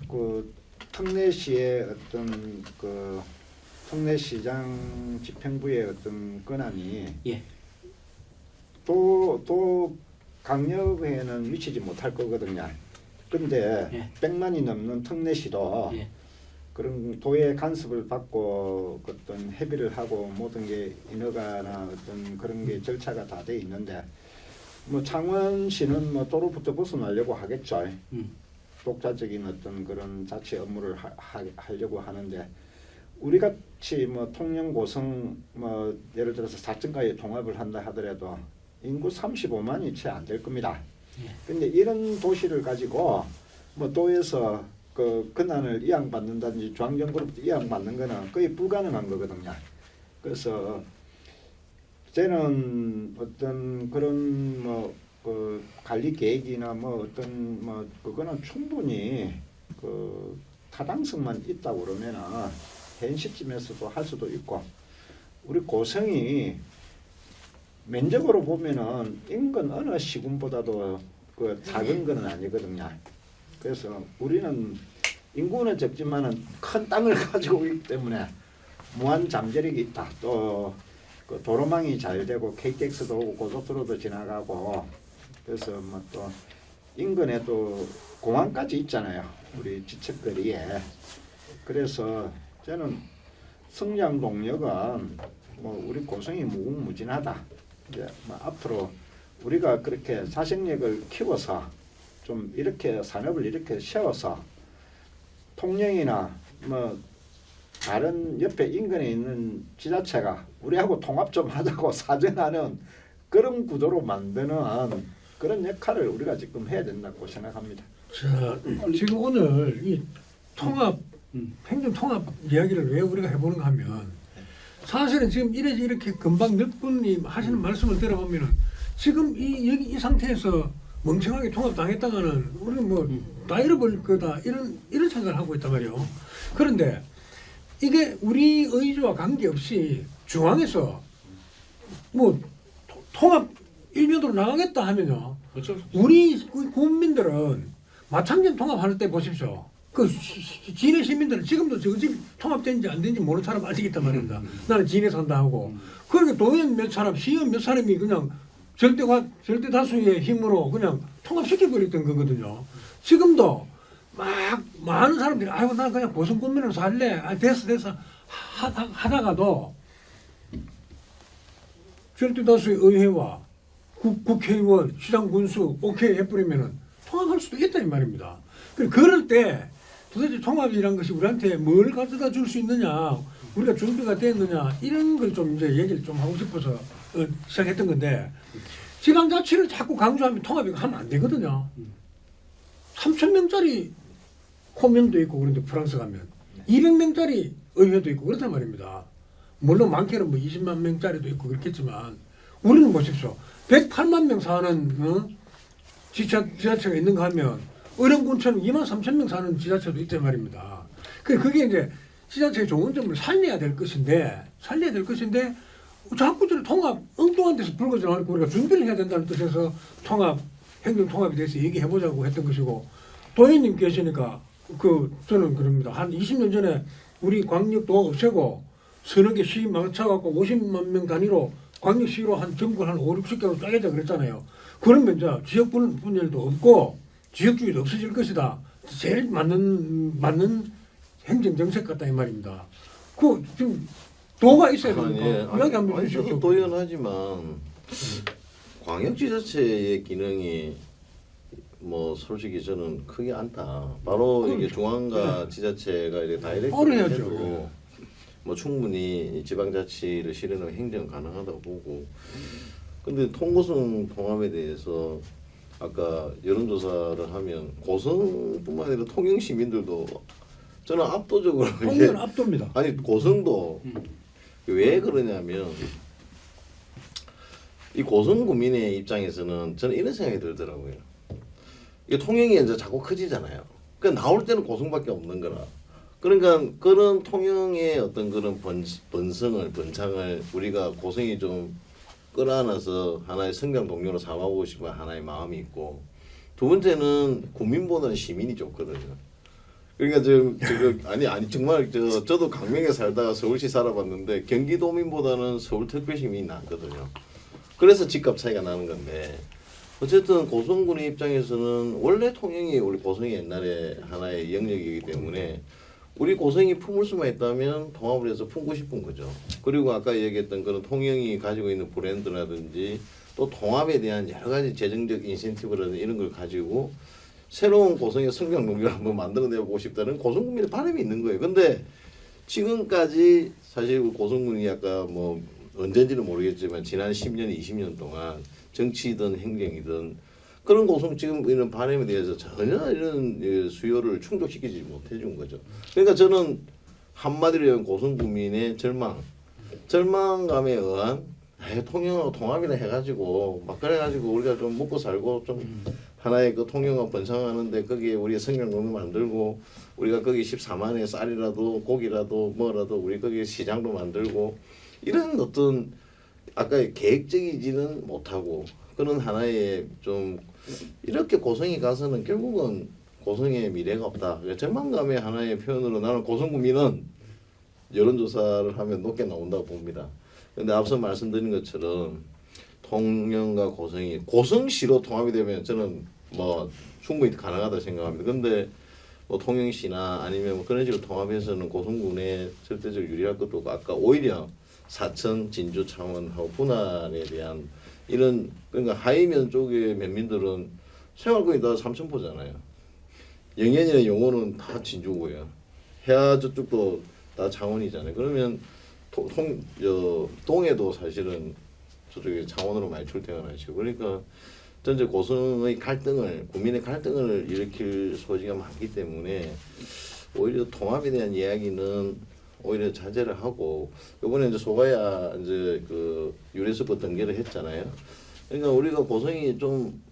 그 특례시의 어떤 그 특례시장 집행부의 어떤 권한이 예, 또 강력에는 미치지 못할 거거든요. 근데 예. 100만이 넘는 특례시도 예. 그런 도의 간섭을 받고 어떤 협의를 하고 모든 게 인허가나 어떤 그런 게 절차가 다 돼 있는데, 뭐 창원시는 뭐 도로부터 벗어나려고 하겠죠. 독자적인 어떤 그런 자치 업무를 하려고 하는데, 우리 같이 뭐 통영 고성 뭐 예를 들어서 사천가에 통합을 한다 하더라도 인구 35만이 채 안 될 겁니다. 근데 이런 도시를 가지고 뭐 도에서 그 권한을 이양받는다든지 중앙정부로부터 이양받는 거는 거의 불가능한 거거든요. 그래서 저는 어떤 그런 뭐 그 관리 계획이나 뭐 어떤 뭐 그거는 충분히 그 타당성만 있다고 그러면은 현 시점에서도 할 수도 있고, 우리 고성이 면적으로 보면은 인근 어느 시군보다도 그 작은 거는 아니거든요. 그래서 우리는 인구는 적지만은 큰 땅을 가지고 있기 때문에 무한 잠재력이 있다. 또 그 도로망이 잘 되고 KTX도 오고 고속도로도 지나가고, 그래서 뭐 또 인근에 또 공항까지 있잖아요. 우리 지척거리에. 그래서 저는 성장 동력은 뭐 우리 고성이 무궁무진하다. 이제 뭐 앞으로 우리가 그렇게 자생력을 키워서 좀 이렇게 산업을 이렇게 세워서 통영이나 뭐 다른 옆에 인근에 있는 지자체가 우리하고 통합 좀 하자고 사정하는 그런 구도로 만드는 그런 역할을 우리가 지금 해야 된다고 생각합니다. 자, 지금 오늘 이 통합, 행정 통합 이야기를 왜 우리가 해보는가 하면, 사실은 지금 이렇게 금방 몇 분이 하시는 말씀을 들어보면은 지금 이 상태에서 멍청하게 통합 당했다가는 우리는 뭐 다 잃어버릴 거다 이런 생각을 하고 있단 말이에요. 그런데 이게 우리 의지와 관계없이 중앙에서 뭐 통합 일면으로 나가겠다 하면요, 우리 국민들은 마창전 통합할 때 보십시오. 그 진해 시민들은 지금도 저 집 통합된지 안 된지 모르는 사람 아시겠단 말입니다. 나는 진해 산다 하고. 그러니까 도현 몇 사람, 시현 몇 사람이 그냥 절대 다수의 힘으로 그냥 통합시켜버렸던 거거든요. 지금도 막 많은 사람들이 아이고 난 그냥 고성군민으로 살래. 됐어 하다가도 절대 다수의 의회와 국회의원, 시장 군수 오케이 해버리면은 통합할 수도 있다 이 말입니다. 그럴 때 도대체 통합이란 것이 우리한테 뭘 가져다 줄 수 있느냐, 우리가 준비가 됐느냐, 이런 걸 좀 이제 얘기를 좀 하고 싶어서 시작했던 건데, 지방자치를 자꾸 강조하면 통합이 하면 안 되거든요. 3,000명짜리 호면도 있고 그런데 프랑스 가면 200명짜리 의회도 있고 그렇단 말입니다. 물론 많게는 뭐 20만 명짜리도 있고 그렇겠지만, 우리는 보십시오. 108만 명 사는 지자체가 있는가 하면 의령군처럼 2만 3천 명 사는 지자체도 있단 말입니다. 그게 이제 지자체의 좋은 점을 살려야 될 것인데 자꾸 저는 통합 엉뚱한 데서 불거져 나오니까 우리가 준비를 해야 된다는 뜻에서 통합, 행정통합에 대해서 얘기해보자고 했던 것이고, 도현님 계시니까 저는 그럽니다. 한 20년 전에 우리 광역도 없애고 서너 개 시 맞춰갖고 50만 명 단위로 광역시로 한 전국을 한 5, 60개로 짜겠다 그랬잖아요. 그러면 이제 지역 분열도 없고 지역주의도 없어질 것이다. 제일 맞는 행정 정책 같다 이 말입니다. 지금 도가 있어야 되니까 예. 이야기 한번 아니, 해주십시오. 저도 도연하지만 광역지자체의 기능이 뭐 솔직히 저는 크게 않다. 바로 이게 그렇죠. 중앙과 지자체가 이렇게 다이렉트로 어려야죠. 해도 뭐 충분히 지방자치를 실현하고 행정 가능하다고 보고. 근데 통고성 통합에 대해서 아까 여론조사를 하면 고성뿐만 아니라 통영 시민들도 저는 압도적으로 통일은 압도입니다. 아니 고성도 왜 그러냐면 이 고성 구민의 입장에서는 저는 이런 생각이 들더라고요. 이 통영이 이제 자꾸 커지잖아요. 그러니까 나올 때는 고성밖에 없는 거라. 그러니까 그런 통영의 어떤 그런 번창을 우리가 고성이 좀 끌어안아서 하나의 성장 동료로 삼아보고 싶은 하나의 마음이 있고, 두 번째는 국민보다는 시민이 좋거든요. 그러니까 지금 아니 정말 저도 강명에 살다가 서울시 살아봤는데 경기도민보다는 서울특별시민이 낫거든요. 그래서 집값 차이가 나는 건데, 어쨌든 고성군의 입장에서는 원래 통영이 우리 고성이 옛날에 하나의 영역이기 때문에 우리 고성이 품을 수만 있다면 통합을 해서 품고 싶은 거죠. 그리고 아까 얘기했던 그런 통영이 가지고 있는 브랜드라든지 또 통합에 대한 여러 가지 재정적 인센티브라든지 이런 걸 가지고 새로운 고성의 성장 동력을 한번 만들어내고 싶다는 고성군민의 바람이 있는 거예요. 근데 지금까지 사실 고성군이 아까 뭐 언제인지는 모르겠지만 지난 10년, 20년 동안 정치든 행정이든 그런 고성 지금 이런 바람에 대해서 전혀 이런 수요를 충족시키지 못해준 거죠. 그러니까 저는 한마디로 얘기하면 고성 국민의 절망감에 의한 통영하고 통합이나 해가지고 막 그래가지고 우리가 좀 먹고 살고 좀 하나의 그 통영을 번창하는데 거기에 우리가 성경동을 만들고 우리가 거기 14만의 쌀이라도 고기라도 뭐라도 우리 거기에 시장도 만들고 이런 어떤 아까 계획적이지는 못하고 그런 하나의 좀 이렇게 고성이 가서는 결국은 고성의 미래가 없다. 절망감의 하나의 표현으로 나는 고성구민은 여론조사를 하면 높게 나온다고 봅니다. 근데 앞서 말씀드린 것처럼 통영과 고성이 고성시로 통합이 되면 저는 뭐 충분히 가능하다 생각합니다. 근데 뭐 통영시나 아니면 뭐 그런 식으로 통합해서는 고성군에 절대적으로 유리할 것도 없고 아까 오히려 사천, 진주, 창원하고 분할에 대한 이런 그러니까 하이면 쪽의 면민들은 생활권이 다 삼천포잖아요. 영현이나 영호는 다 진주고요. 해안 저쪽도 다 창원이잖아요. 그러면 동해도 사실은 저쪽에 창원으로 많이 출퇴근하시고 그러니까 전체 고성의 갈등을 국민의 갈등을 일으킬 소지가 많기 때문에 오히려 통합에 대한 이야기는 오히려 자제를 하고 이번에 이제 소가야 이제 그 유네스코 등재를 했잖아요. 그러니까 우리가 고성이 좀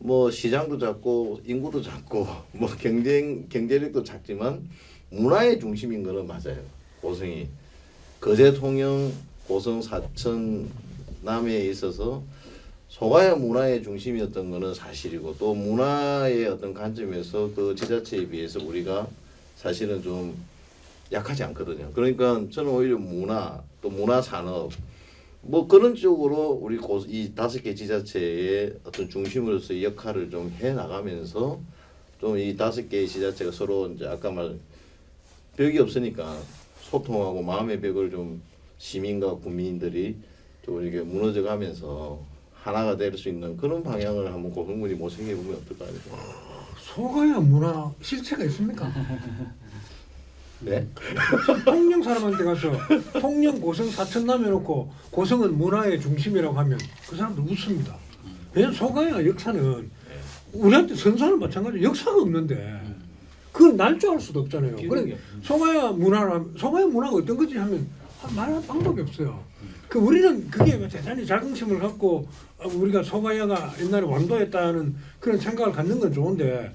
뭐 시장도 작고 인구도 작고 뭐 경제력도 작지만 문화의 중심인 거는 맞아요. 고성이 거제 통영 고성 사천 남해에 있어서 소가야 문화의 중심이었던 거는 사실이고 또 문화의 어떤 관점에서 그 지자체에 비해서 우리가 사실은 좀 약하지 않거든요. 그러니까 저는 오히려 문화 또 문화산업 뭐 그런 쪽으로 우리 이 5개 지자체의 어떤 중심으로서의 역할을 좀 해 나가면서 좀 이 5개의 지자체가 서로 이제 아까 말 벽이 없으니까 소통하고 마음의 벽을 좀 시민과 국민들이 좀 이렇게 무너져가면서 하나가 될 수 있는 그런 방향을 한번 고성군이 모색해 보면 어떨까 해요. 소가야 문화 실체가 있습니까? 네. 통영 사람한테 가서 통영 고성 사천 남해놓고 고성은 문화의 중심이라고 하면 그 사람들 웃습니다. 왜냐면 소가야 역사는 우리한테 선사는 마찬가지로 역사가 없는데 그걸 날 줄 알 수도 없잖아요. 그래 소가야 문화가 어떤 거지 하면 말할 방법이 없어요. 그 우리는 그게 대단히 자긍심을 갖고 우리가 소가야가 옛날에 왕도했다는 그런 생각을 갖는 건 좋은데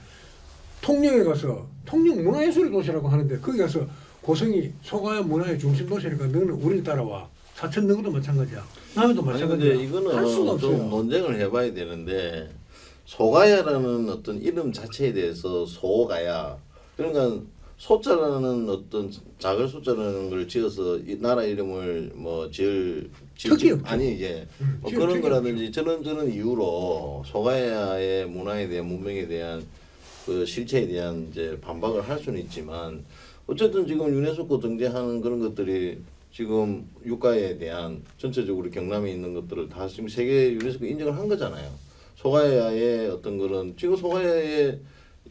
통영에 가서 통영 문화예술의 도시라고 하는데 거기 가서 고성이 소가야 문화의 중심 도시니까 너는 우리를 따라와. 사천 너도 마찬가지야. 남해도 아니 마찬가지야. 근데 할 수가 이거는 좀 없어요. 논쟁을 해봐야 되는데 소가야라는 어떤 이름 자체에 대해서 소가야 그러니까 소자라는 어떤 작은 숫자라는 걸 지어서 이 나라 이름을 뭐 특이 없죠. 아니 이제 뭐 지을 그런 특이 거라든지 저런 이유로 소가야의 문화에 대한 문명에 대한 그 실체에 대한 이제 반박을 할 수는 있지만 어쨌든 지금 유네스코 등재하는 그런 것들이 지금 유가에 대한 전체적으로 경남에 있는 것들을 다 지금 세계 유네스코 인정을 한 거잖아요. 소가야의 어떤 그런 지금 소가야의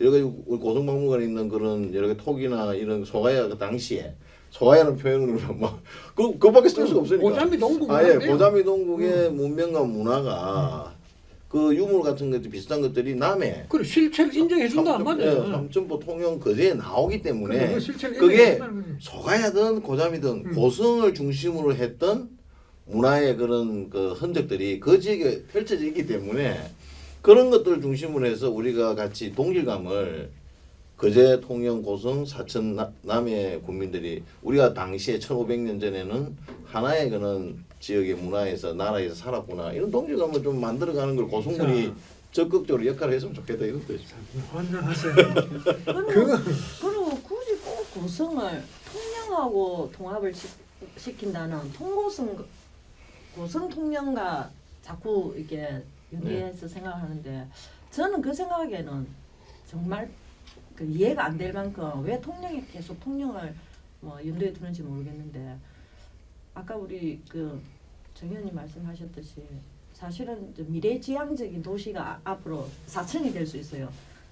여러 가지 우리 고성박물관에 있는 그런 여러 가지 톡이나 이런 소가야 그 당시에 소가야라는 표현으로 막 그밖에 쓸 수가 없으니까. 고자미 동국 아예 문화인데요. 고자미 동국의 문명과 문화가 그 유물 같은 것들 비슷한 것들이 남해 그래 실체를 인정해 준다 안 맞아요. 삼천포 통영 거제에 나오기 때문에 그 실체를 그게 인정해 준다는 거지. 소가야든 고자미든 고성을 중심으로 했던 문화의 그런 그 흔적들이 그 지역에 펼쳐져 있기 때문에 그런 것들을 중심으로 해서 우리가 같이 동질감을 거제, 통영, 고성, 사천, 남해 국민들이 우리가 당시에 1500년 전에는 하나의 그런 지역의 문화에서 나라에서 살았구나 이런 동질감을 좀 만들어가는 걸 고성군이 자. 적극적으로 역할을 했으면 좋겠다 이런 뜻이죠. 환장하세요. 그리고 굳이 꼭 고성을 통영하고 통합을 시킨다는 고성 통영과 자꾸 이렇게 연계해서 생각하는데 저는 그 생각에는 정말 그 이해가 안 될 만큼 왜 통영에 계속 통영을 뭐 염두에 두는지 모르겠는데 아까 우리 그 정 의원님 말씀하셨듯이 사실은 이제 미래지향적인 도시가 앞으로 사천이 될 수 있어요.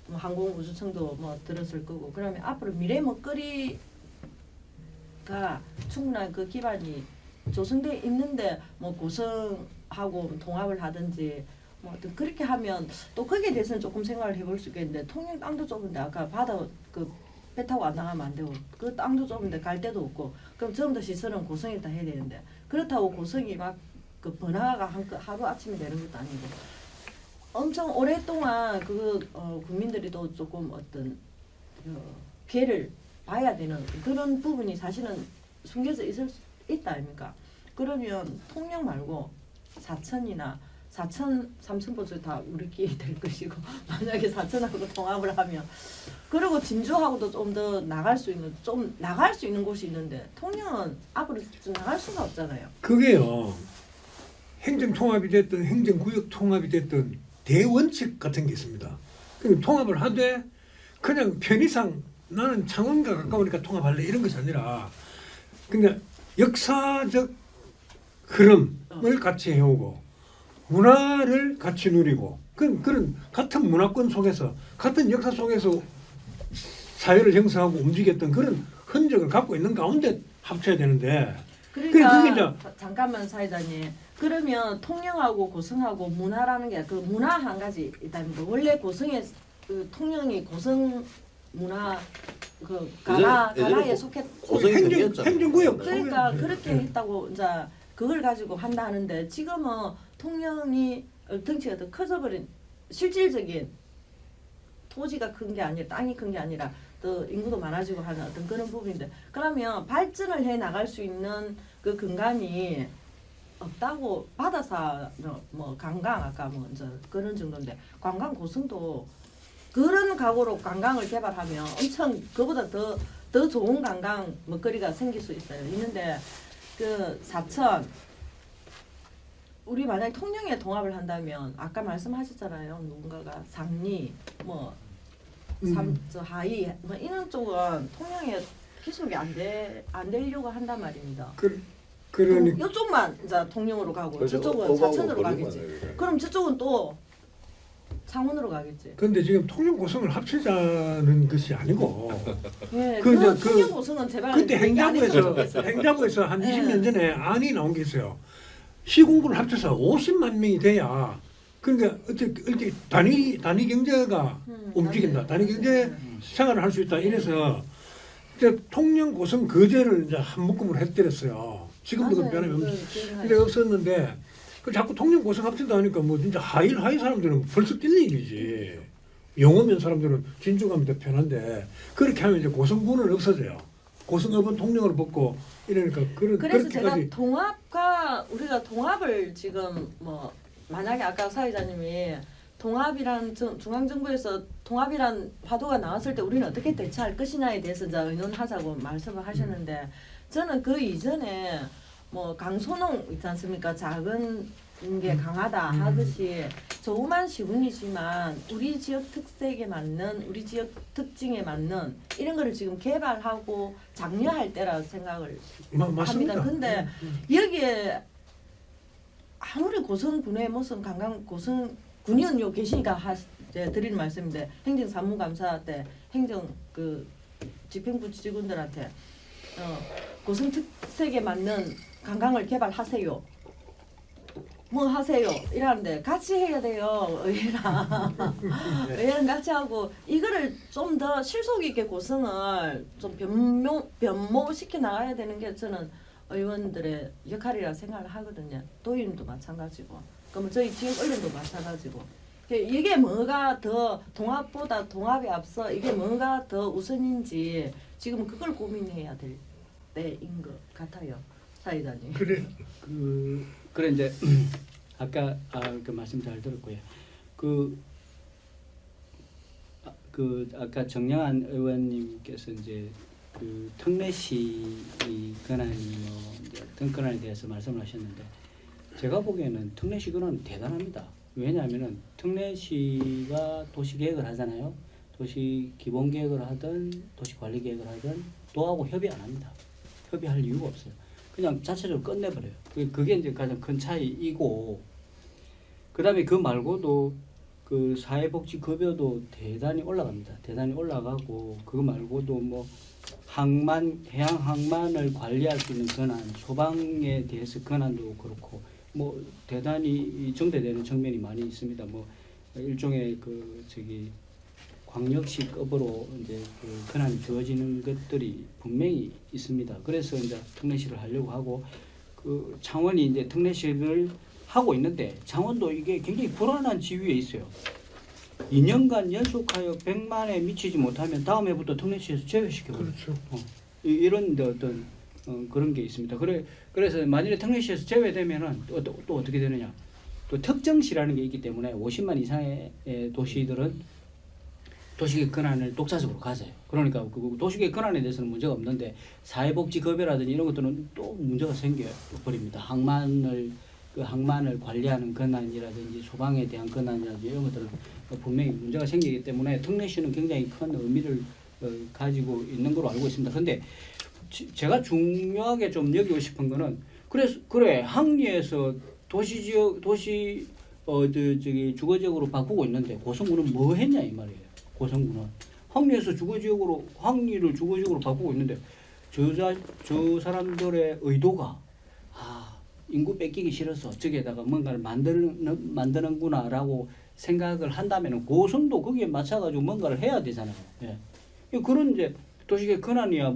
뭐 항공우주청도 뭐 들었을 거고 그러면 앞으로 미래 먹거리가 충분한 그 기반이 조성돼 있는데 뭐 고성하고 통합을 하든지 뭐 어떤 그렇게 하면 또 거기에 대해서는 조금 생각을 해볼 수 있겠는데 통영 땅도 좁은데 아까 바다 그 배 타고 안 나가면 안 되고 그 땅도 좁은데 갈 데도 없고 그럼 전부 다 시설은 고성에다 해야 되는데 그렇다고 고성이 막 그 번화가 하루 아침에 되는 것도 아니고 엄청 오랫동안 국민들이 또 조금 어떤 피해를 봐야 되는 그런 부분이 사실은 숨겨져 있을 수 있다 아닙니까? 그러면 통영 말고 사천, 삼천포도 다 우리끼리 될 것이고 만약에 사천하고 통합을 하면 그리고 진주하고도 좀 더 나갈 수 있는 곳이 있는데 통영은 앞으로 좀 나갈 수가 없잖아요. 그게요. 행정 통합이 됐든 행정구역 통합이 됐든 대원칙 같은 게 있습니다. 그럼 통합을 하되 그냥 편의상 나는 창원과 가까우니까 통합할래 이런 것이 아니라 그냥 역사적 흐름을 같이 해오고 문화를 같이 누리고 그런 같은 문화권 속에서 같은 역사 속에서 사회를 형성하고 움직였던 그런 흔적을 갖고 있는 가운데 합쳐야 되는데 그러니까 그게 이제 잠깐만 사회자님. 그러면 통영하고 고성하고 문화라는 게 그 문화 한 가지 있다는 거. 원래 고성에 그 통영이 고성 문화 그 가나에 속했. 고성이 생겼잖아요. 행정구역 그러니까 그렇게 했다고 이제 그걸 가지고 한다 하는데 지금은 통영이 덩치가 더 커져버린 실질적인 토지가 큰 게 아니라 땅이 큰 게 아니라 또 인구도 많아지고 하는 어떤 그런 부분인데 그러면 발전을 해 나갈 수 있는 그 근간이 없다고 바다사 뭐 관광 아까 뭐 이제 그런 정도인데 관광 고성도 그런 각오로 관광을 개발하면 엄청 그보다 더 좋은 관광 먹거리가 생길 수 있어요. 있는데 그 사천 우리 만약 통영에 통합을 한다면 아까 말씀하셨잖아요. 누군가가 상리 뭐 저 하이 뭐 이런 쪽은 통영에 기술이 안 되려고 한단 말입니다. 그러니까 이쪽만 이제 통영으로 가고 그렇죠. 저쪽은 사천으로 거리만 가겠지. 해요. 그럼 저쪽은 또 창원으로 가겠지. 근데 지금 통영 고성을 합치자는 것이 아니고 예, 그 이제 통영 고성은 제발 그때 얘기 안 했으면 좋겠어요. 행자부에서 한 네. 20년 전에 안이 나온 게 있어요. 시군구를 합쳐서 50만 명이 돼야 그러니까 어떻게 단위 경제가 움직인다. 단위 경제 생활을 할 수 있다. 이래서 이제 통영 고성 거제를 이제 한 묶음으로 해드렸어요. 지금도 그 변함이 없는데 근데 없었는데 그 자꾸 통영 고성 합친다 하니까 뭐 진짜 하이 사람들은 벌써 뛸 일이지. 영어면 사람들은 진주 가면 더 편한데 그렇게 하면 이제 고성군은 없어져요. 고성읍은 통영을 벗고 이러니까 그래서 제가 그렇게까지 우리가 통합을 지금 뭐 만약에 아까 사회자님이 통합이란 중앙정부에서 통합이란 화두가 나왔을 때 우리는 어떻게 대처할 것이냐에 대해서 이제 의논하자고 말씀을 하셨는데 저는 그 이전에 뭐 강소농 있지 않습니까? 작은 게 강하다 하듯이 조그만 시군이지만 우리 지역 특색에 맞는 우리 지역 특징에 맞는 이런 거를 지금 개발하고 장려할 때라고 생각을 맞습니다. 합니다. 근데 여기에 아무리 고성군에 무슨 관광 고성군의원 요 계시니까 드리는 말씀인데 행정사무감사 때 행정 그 집행부 직원들한테 고성 특색에 맞는 관광을 개발하세요. 뭐 하세요 이러는데 같이 해야 돼요. 의회랑 의회랑 같이 하고 이거를 좀 더 실속 있게 고성을 좀 변모시켜 나가야 되는 게 저는 의원들의 역할이라 생각을 하거든요. 도의원도 마찬가지고 그러면 저희 지역 언론도 마찬가지고 이게 뭐가 더 통합보다 통합에 앞서 이게 뭐가 더 우선인지 지금 그걸 고민해야 될 때인 것 같아요. 사회자님. 그래. 그래 이제 아까 그 말씀 잘 들었고요. 그 아까 정영환 의원님께서 이제 그 특례시 권한이 뭐 이제 어떤 권한에 대해서 말씀을 하셨는데 제가 보기에는 특례시 권한은 대단합니다. 왜냐하면은 특례시가 도시 계획을 하잖아요. 도시 기본 계획을 하든 도시 관리 계획을 하든 도하고 협의 안 합니다. 협의할 이유가 없어요. 그냥 자체적으로 끝내버려요. 그게 이제 가장 큰 차이이고, 그다음에 그 말고도 그 사회복지 급여도 대단히 올라갑니다. 대단히 올라가고 그거 말고도 뭐 해양 항만을 관리할 수 있는 권한, 소방에 대해서 권한도 그렇고 뭐 대단히 정대되는 측면이 많이 있습니다. 뭐 일종의 광역시급으로 이제 그 권한이 주어지는 것들이 분명히 있습니다. 그래서 이제 특례시를 하려고 하고 그 창원이 이제 특례시를 하고 있는데 창원도 이게 굉장히 불안한 지위에 있어요. 2년간 연속하여 100만에 미치지 못하면 다음 해부터 특례시에서 제외시켜버려요. 그렇죠. 이런 어떤 그런 게 있습니다. 그래서 만일에 특례시에서 제외되면은 또 어떻게 되느냐? 또 특정시라는 게 있기 때문에 50만 이상의 도시들은 도시계획 권한을 독자적으로 가져요. 그러니까 그 도시계획 권한에 대해서는 문제가 없는데 사회복지급여라든지 이런 것들은 또 문제가 생겨 버립니다. 항만을 관리하는 권한이라든지 소방에 대한 권한이라든지 이런 것들은 분명히 문제가 생기기 때문에 특례시는 굉장히 큰 의미를 가지고 있는 걸로 알고 있습니다. 근데 제가 중요하게 좀 여기고 싶은 거는 그래 항리에서 도시 주거지역으로 바꾸고 있는데 고성군은 뭐 했냐 이 말이에요. 고성군은 항리에서 항리를 주거지역으로 바꾸고 있는데 저 사람들의 의도가 인구 뺏기기 싫어서 저기에다가 뭔가를 만드는구나라고 생각을 한다면 고성도 거기에 맞춰가지고 뭔가를 해야 되잖아요. 예. 그런 이제 도시계획 권한이야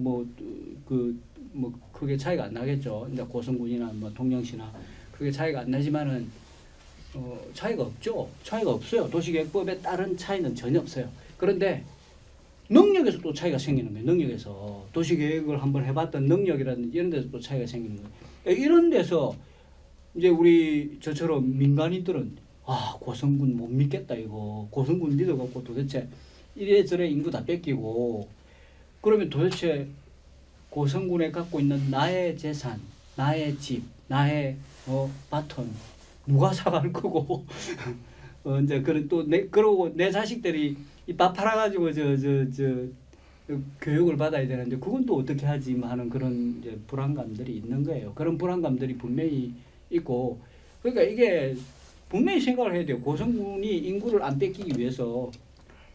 크게 차이가 안 나겠죠. 이제 고성군이나 뭐 통영시나 크게 차이가 안 나지만은 차이가 없죠. 차이가 없어요. 도시계획법에 따른 차이는 전혀 없어요. 그런데 능력에서 또 차이가 생기는 거예요. 능력에서 도시계획을 한번 해봤던 능력이라든지 이런 데서 또 차이가 생기는 거예요. 이런 데서 이제 우리 저처럼 민간인들은 고성군 못 믿겠다 이거 고성군 믿어갖고 도대체 이래저래 인구 다 뺏기고 그러면 도대체 고성군에 갖고 있는 나의 재산, 나의 집, 나의 바톤 누가 사갈 거고 이제 그러고 내 자식들이 밥 팔아가지고 교육을 받아야 되는데 그건 또 어떻게 하지 하는 그런 이제 불안감들이 있는 거예요. 그런 불안감들이 분명히 있고 그러니까 이게 분명히 생각을 해야 돼요. 고성군이 인구를 안 뺏기기 위해서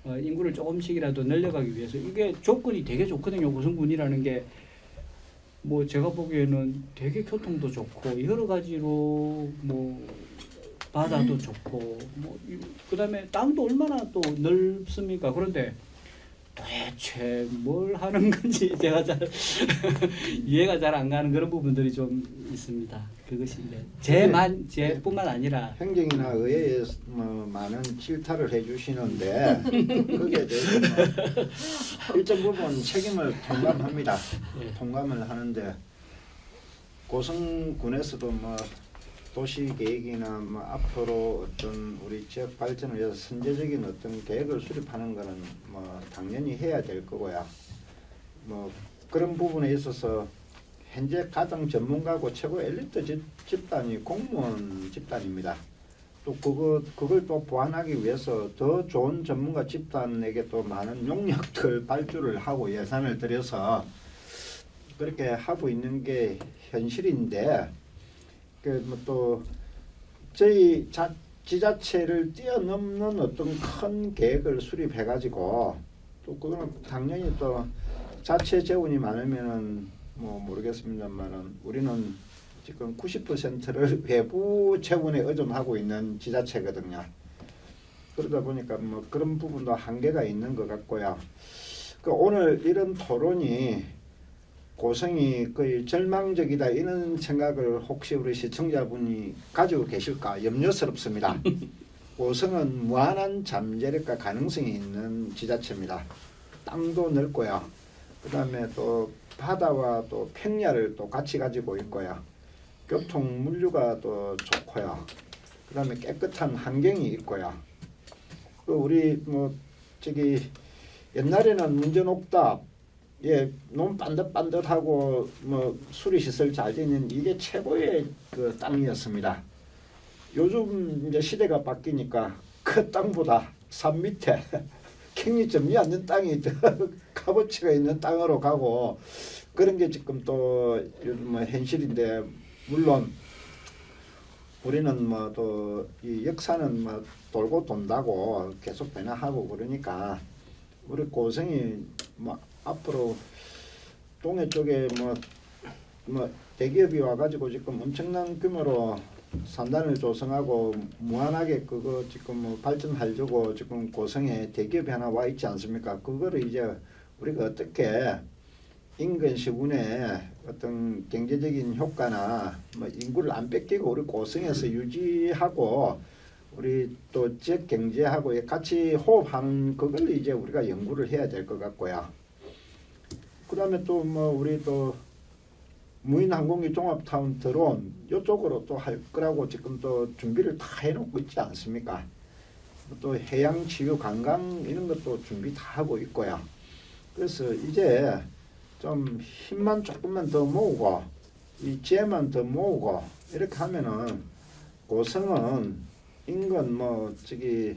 인구를 조금씩이라도 늘려가기 위해서 이게 조건이 되게 좋거든요. 고성군이라는 게 뭐 제가 보기에는 되게 교통도 좋고 여러 가지로 뭐 바다도 좋고 뭐 그다음에 땅도 얼마나 또 넓습니까? 그런데 도대체 뭘 하는 건지 제가 잘 이해가 잘 안 가는 그런 부분들이 좀 있습니다. 그것이 제뿐만 아니라 행정이나 의회에 많은 질타를 해주시는데 거기에 대해서 일정 부분 책임을 통감합니다. 예. 통감을 하는데 고성군에서도 도시 계획이나 앞으로 어떤 우리 지역 발전을 위해서 선제적인 어떤 계획을 수립하는 것은 당연히 해야 될 거고요. 그런 부분에 있어서 현재 가장 전문가고 최고 엘리트 집단이 공무원 집단입니다. 또 그걸 또 보완하기 위해서 더 좋은 전문가 집단에게 또 많은 용역들 발주를 하고 예산을 들여서 그렇게 하고 있는 게 현실인데, 그 뭐 또 저희 지자체를 뛰어넘는 어떤 큰 계획을 수립해 가지고 또 그거는 당연히 또 자체 재원이 많으면은 뭐 모르겠습니다만은 우리는 지금 90%를 외부 재원에 의존하고 있는 지자체거든요. 그러다 보니까 뭐 그런 부분도 한계가 있는 것 같고요. 그 오늘 이런 토론이 고성이 거의 절망적이다 이런 생각을 혹시 우리 시청자분이 가지고 계실까 염려스럽습니다. 고성은 무한한 잠재력과 가능성이 있는 지자체입니다. 땅도 넓고요. 그다음에 또 바다와 또 평야를 또 같이 가지고 있고요. 교통 물류가 또 좋고요. 그다음에 깨끗한 환경이 있고요. 그 우리 뭐 저기 옛날에는 문전옥답 너무 반듯반듯하고 뭐 수리시설 잘 돼 있는 이게 최고의 그 땅이었습니다. 요즘 이제 시대가 바뀌니까 그 땅보다 산 밑에 킹리점이 않는 땅이 더 값어치가 있는 땅으로 가고 그런 게 지금 또 요즘 뭐 현실인데, 물론 우리는 뭐 또 이 역사는 뭐 돌고 돈다고 계속 변화하고 그러니까 우리 고성이 뭐 앞으로 동해 쪽에 뭐 대기업이 와가지고 지금 엄청난 규모로 산단을 조성하고 무한하게 그거 지금 뭐 발전하려고 지금 고성에 대기업이 하나 와 있지 않습니까? 그거를 이제 우리가 어떻게 인근 시군의 어떤 경제적인 효과나 뭐 인구를 안 뺏기고 우리 고성에서 유지하고 우리 또 지역 경제하고 같이 호흡하는 그걸 이제 우리가 연구를 해야 될 것 같고요. 그다음에 또 뭐 우리 또 무인항공기 종합타운 드론 이쪽으로 또 할 거라고 지금 또 준비를 다 해놓고 있지 않습니까? 또 해양 치유 관광 이런 것도 준비 다 하고 있고요. 그래서 이제 좀 힘만 조금만 더 모으고 이 지혜만 더 모으고 이렇게 하면은 고성은 인근 뭐 저기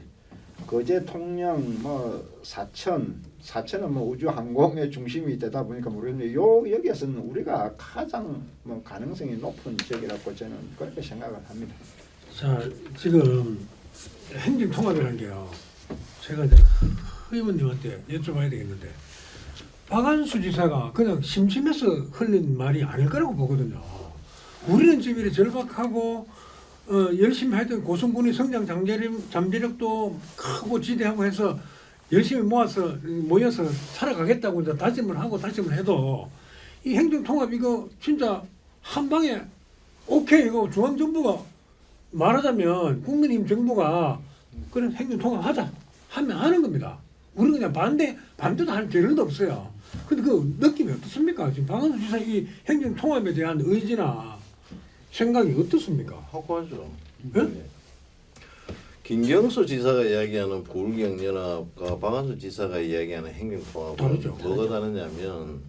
거제 통영 뭐 사천은 뭐 우주 항공의 중심이 되다 보니까 모르겠는데 여기에서는 우리가 가장 뭐 가능성이 높은 지역이라고 저는 그렇게 생각을 합니다. 자, 지금 행정 통합이라는 게요. 제가 이제 의원님한테 여쭤봐야 되겠는데 박한수 지사가 그냥 심심해서 흘린 말이 아닐 거라고 보거든요. 우리는 지금 이렇게 절박하고 열심히 하여튼 고성군의 성장 잠재력도 크고 지대하고 해서 열심히 모여서 살아가겠다고 이제 다짐을 해도 이 행정통합 이거 진짜 한 방에 오케이 이거 중앙정부가 말하자면 국민의힘 정부가 그런 행정통합하자 하면 하는 겁니다. 우리는 그냥 반대도 할 필요도 없어요. 근데 그 느낌이 어떻습니까? 지금 박한수 지사 이 행정통합에 대한 의지나 생각이 어떻습니까? 확고하죠. 네? 김경수 지사가 이야기하는 부울경연합과 박한수 지사가 이야기하는 행정통합은 다르죠. 뭐가 다르냐면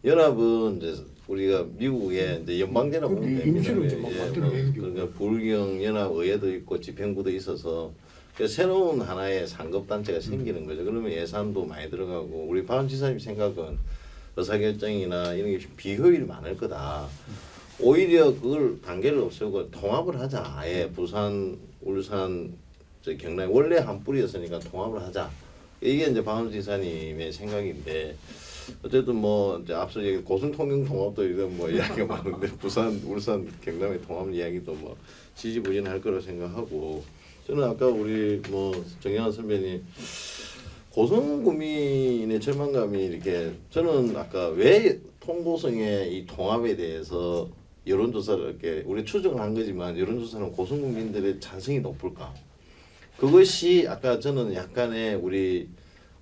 연합은 이제 우리가 미국에 이제 연방연합 그 임시로 이제 막 만들어 내는 그러니까 부울경연합 의회도 있고 집행부도 있어서 새로운 하나의 상급 단체가 생기는 거죠. 그러면 예산도 많이 들어가고 우리 박한수 지사님 생각은 의사결정이나 이런 게 좀 비효율이 많을 거다. 오히려 그걸 단계를 없애고 통합을 하자. 아예 부산, 울산, 경남 원래 한 뿌리였으니까 통합을 하자. 이게 이제 박한수 지사님의 생각인데 어쨌든 뭐 이제 앞서 얘기 고성통영 통합도 이런 뭐 이야기가 많은데 부산, 울산, 경남의 통합 이야기도 뭐 지지부진할 거라 생각하고 저는 아까 우리 뭐 정영환 선배님 고성구민의 절망감이 이렇게 저는 아까 왜 통고성의 이 통합에 대해서 여론조사를 이렇게 우리 추정을 한 거지만 여론조사는 고성국민들의 찬성이 높을까? 그것이 아까 저는 약간의 우리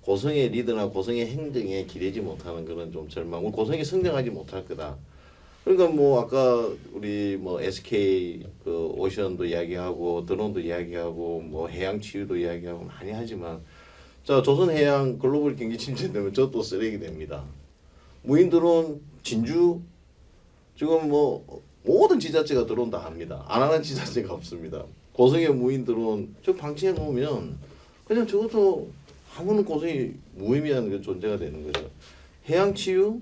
고성의 리더나 고성의 행정에 기대지 못하는 그런 좀 절망. 우리 고성이 성장하지 못할 거다. 그러니까 뭐 아까 우리 뭐 SK 그 오션도 이야기하고 드론도 이야기하고 뭐 해양 치유도 이야기하고 많이 하지만 자 조선해양 글로벌 경기 침체되면 저도 쓰레기 됩니다. 무인 드론 진주 지금 뭐 모든 지자체가 들어온다 합니다. 안 하는 지자체가 없습니다. 고성에 무인 들어온 저 방치해 놓으면 그냥 저것도 아무런 고성이 무의미한 그 존재가 되는 거죠. 해양 치유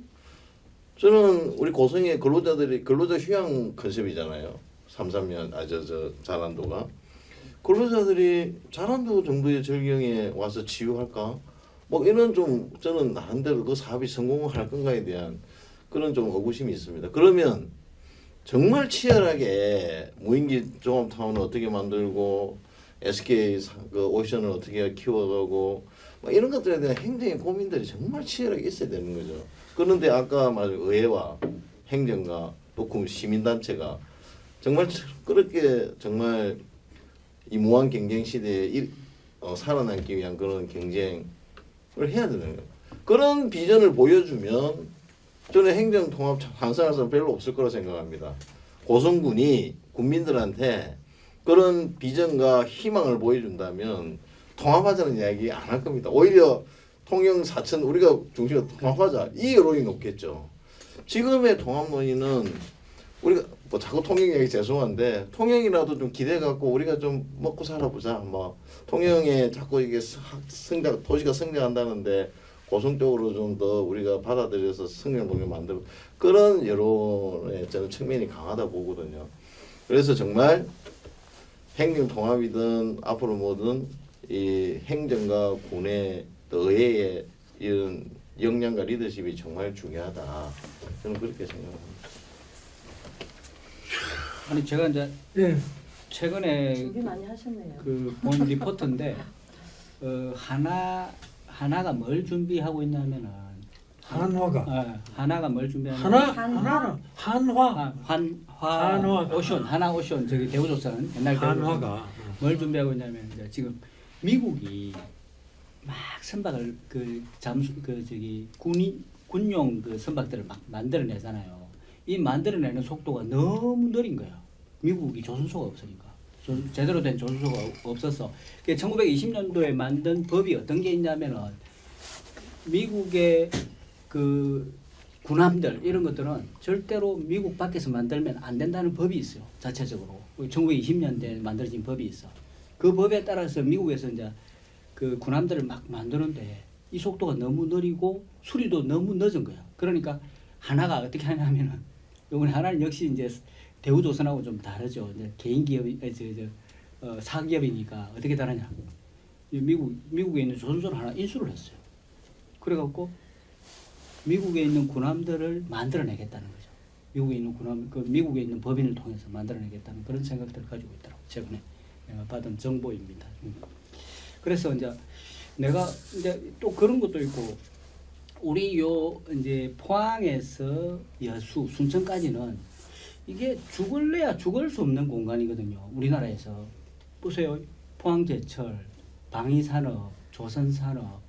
저는 우리 고성의 근로자들이 근로자 휴양 컨셉이잖아요. 3.3년 저 자란도가 근로자들이 자란도 정도의 절경에 와서 치유할까? 뭐 이런 좀 저는 나름대로 그 사업이 성공할 건가에 대한 그런 좀 의구심이 있습니다. 그러면 정말 치열하게 무인기 종합타운을 어떻게 만들고 SK 그 오션을 어떻게 키워가고 뭐 이런 것들에 대한 행정의 고민들이 정말 치열하게 있어야 되는 거죠. 그런데 아까 말한 의회와 행정가 또 시민단체가 정말 그렇게 정말 이 무한 경쟁 시대에 살아남기 위한 그런 경쟁을 해야 되는 거예요. 그런 비전을 보여주면 저는 행정 통합 환상할 사람 별로 없을 거라 생각합니다. 고성군이 국민들한테 그런 비전과 희망을 보여준다면 통합하자는 이야기 안 할 겁니다. 오히려 통영 사천 우리가 중심으로 통합하자 이 여론이 높겠죠. 지금의 통합 논의는 우리가 뭐 자꾸 통영 얘기 죄송한데 통영이라도 좀 기대 갖고 우리가 좀 먹고 살아보자. 뭐 통영에 자꾸 이게 성장 도시가 성장한다는데 고성 쪽으로 좀 더 우리가 받아들여서 성장 동력 만들고 그런 여론의 저는 측면이 강하다 보거든요. 그래서 정말 행정 통합이든 앞으로 뭐든 이 행정과 군의 또 의회의 이런 역량과 리더십이 정말 중요하다. 저는 그렇게 생각합니다. 아니 제가 이제 예. 최근에 준비 많이 하셨네요. 그 본 리포트인데 하나가 뭘 준비하고 있냐면은 한화가 하나가 뭘 준비하냐면 한화 한화. 오션 하나 오션 저기 대우조선 옛날 한화가 뭘 준비하고 있냐면 이제 지금 미국이 막 선박을 그 잠수 그 저기 군용 그 선박들을 막 만들어내잖아요. 이 만들어내는 속도가 너무 느린 거예요. 미국이 조선소가 없으니까. 제대로 된 조선소가 없어서 1920년도에 만든 법이 어떤 게 있냐면은 미국의 그 군함들 이런 것들은 절대로 미국 밖에서 만들면 안 된다는 법이 있어요. 자체적으로 1920년대에 만들어진 법이 있어. 그 법에 따라서 미국에서 이제 그 군함들을 막 만드는데 이 속도가 너무 느리고 수리도 너무 늦은 거야. 그러니까 하나가 어떻게 하냐면은 요번에 하나는 역시 이제 대우조선하고 좀 다르죠. 이제 개인 기업이 사기업이니까 어떻게 다르냐? 미국에 있는 조선소를 하나 인수를 했어요. 그래갖고 미국에 있는 군함들을 만들어내겠다는 거죠. 미국에 있는 군함, 그 미국에 있는 법인을 통해서 만들어내겠다는 그런 생각들을 가지고 있더라고. 최근에 내가 받은 정보입니다. 그래서 이제 내가 이제 또 그런 것도 있고 우리 요 이제 포항에서 여수, 순천까지는 이게 죽을래야 죽을 수 없는 공간이거든요. 우리나라에서 보세요. 포항제철, 방위산업, 조선산업,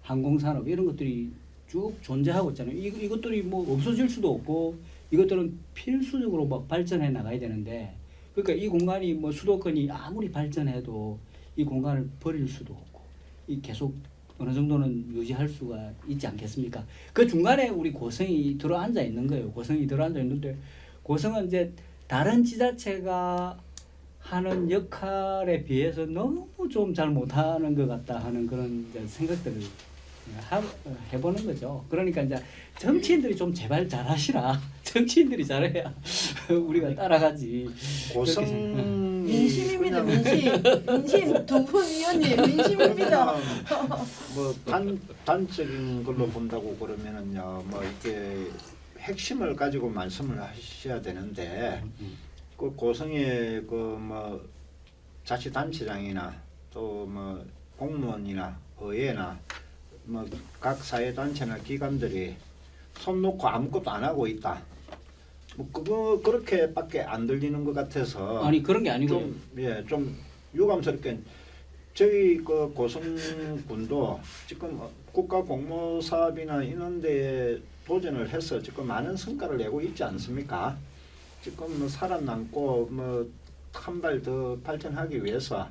항공산업 이런 것들이 쭉 존재하고 있잖아요. 이것들이 뭐 없어질 수도 없고 이것들은 필수적으로 막 발전해 나가야 되는데 그러니까 이 공간이 뭐 수도권이 아무리 발전해도 이 공간을 버릴 수도 없고 이 계속 어느 정도는 유지할 수가 있지 않겠습니까? 그 중간에 우리 고성이 들어앉아 있는 거예요. 고성이 들어앉아 있는데 고성은 이제 다른 지자체가 하는 역할에 비해서 너무 좀 잘 못하는 것 같다 하는 그런 이제 생각들을 해보는 거죠. 그러니까 이제 정치인들이 좀 제발 잘하시라. 정치인들이 잘해야 우리가 따라가지. 고성 민심입니다. 민심 두 분 위원님 민심입니다. 뭐 단적인 걸로 본다고 그러면은요, 뭐 이렇게 핵심을 가지고 말씀을 하셔야 되는데 그 고성의 그 뭐 자치단체장이나 또 뭐 공무원이나 의회나 뭐 각 사회단체나 기관들이 손 놓고 아무것도 안 하고 있다. 뭐 그거 그렇게밖에 안 들리는 것 같아서 아니 그런 게 아니고 좀 유감스럽게 저희 그 고성군도 지금 국가 공모 사업이나 이런 데 도전을 해서 지금 많은 성과를 내고 있지 않습니까? 지금 뭐 살아남고 뭐 한 발 더 발전하기 위해서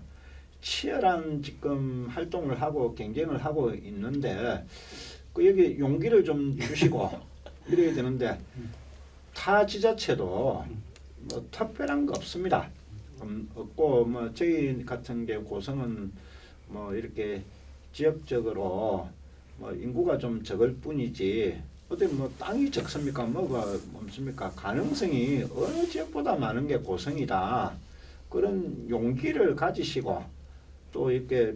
치열한 지금 활동을 하고 경쟁을 하고 있는데 그 여기 용기를 좀 주시고 이래야 되는데 타 지자체도 뭐 특별한 거 없습니다. 없고 뭐 저희 같은 게 고성은 뭐 이렇게 지역적으로 뭐 인구가 좀 적을 뿐이지 어디 뭐 땅이 적습니까? 뭐가 없습니까? 가능성이 어느 지역보다 많은 게 고성이다. 그런 용기를 가지시고 또 이렇게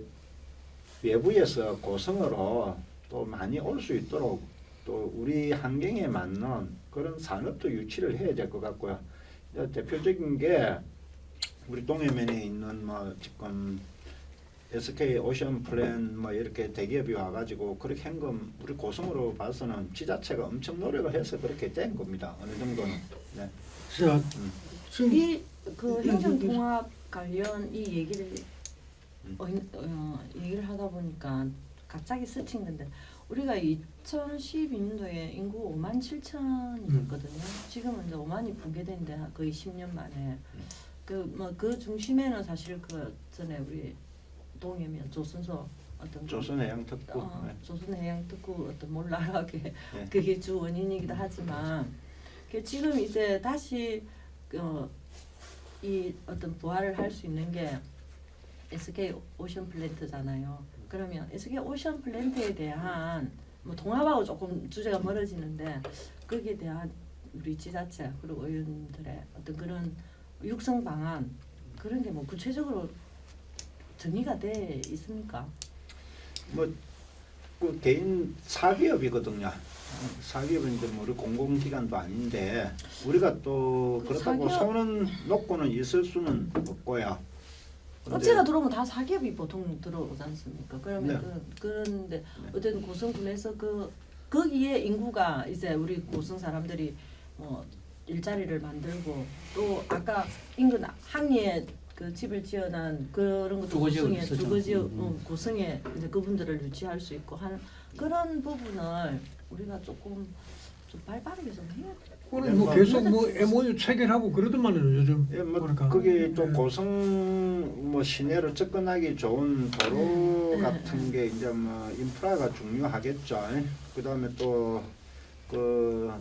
외부에서 고성으로 또 많이 올 수 있도록 또 우리 환경에 맞는 그런 산업도 유치를 해야 될 것 같고요. 대표적인 게 우리 동해면에 있는 뭐 지금 SK 오션 플랜 뭐 이렇게 대기업이 와가지고 그렇게 한 건 우리 고성으로 봐서는 지자체가 엄청 노력을 해서 그렇게 된 겁니다. 어느 정도는. 네. 자, 지금 이그 행정통합 관련 이 얘기를 얘기를 하다 보니까 갑자기 스친 건데 우리가 2012년도에 인구 5만 7천이 됐거든요. 지금은 이제 5만이 붕괴된데 거의 10년 만에 그 중심에는 사실 그 전에 우리 동해면 조선소 어떤 조선해양특구. 네. 조선해양특구 어떤 몰락하게 네. 그게 주 원인이기도 하지만 지금 이제 다시 이 어떤 부활을 할 수 있는 게 SK 오션 플랜트잖아요. 그러면 SK 오션 플랜트에 대한 뭐 통합하고 조금 주제가 멀어지는데 거기에 대한 우리 지자체 그리고 의원들의 어떤 그런 육성 방안 그런 게 뭐 구체적으로 정의가 돼 있습니까? 뭐 그 개인 사기업이거든요. 사기업은 이제 뭐 우리 공공기관도 아닌데 우리가 또 그 그렇다고 사기업- 손은 놓고는 있을 수는 없고요. 근데 업체가 들어오면 다 사기업이 보통 들어오지 않습니까? 그러면 네. 그런데 어쨌든 고성군에서 거기에 인구가 이제 우리 고성 사람들이 뭐 일자리를 만들고 또 아까 인근 항리에 그 집을 지어난 그런 것도 주거지역이 고성에 있었죠. 주거지역 고성에 이제 그분들을 유치할 수 있고 하는 그런 부분을 우리가 조금 좀 발빠르게 좀 해야 돼. 오늘 뭐 계속 뭐 MOU 체결하고 그러더만은 요즘 예, 뭐 보니까. 거기 또 네. 고성 뭐 시내로 접근하기 좋은 도로 네. 같은 게 이제 뭐 인프라가 중요하겠죠. 그다음에 또 그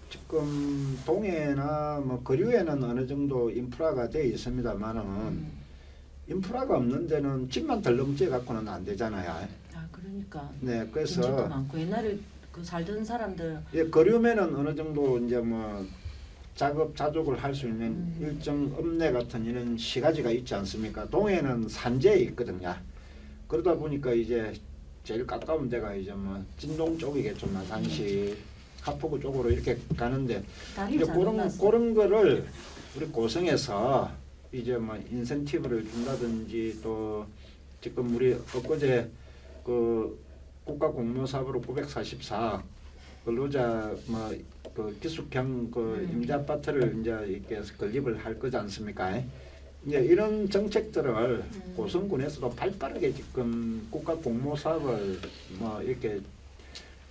지금 동해나 뭐 거류에는 어느 정도 인프라가 돼 있습니다만은 인프라가 없는 데는 집만 덜렁지 갖고는 안 되잖아요. 아 그러니까 네, 빈집도 그래서 많고 옛날에 그 살던 사람들 예, 거류면은 어느 정도 이제 뭐 작업 자족을 할 수 있는 일정 읍내 같은 이런 시가지가 있지 않습니까? 동해는 산지에 있거든요. 그러다 보니까 이제 제일 가까운 데가 이제 뭐 진동 쪽이겠죠. 마산시 하포구 쪽으로 이렇게 가는데 다리를 이제 잘 몰랐어. 그런 거를 우리 고성에서 이제 뭐 인센티브를 준다든지 또 지금 우리 엊그제 그 국가공모사업으로 944 근로자 뭐그 기숙형 그 임대 아파트를 이제 이렇게 건립을 할 거지 않습니까? 이제 이런 정책들을 고성군에서도 발빠르게 지금 국가공모사업을 뭐 이렇게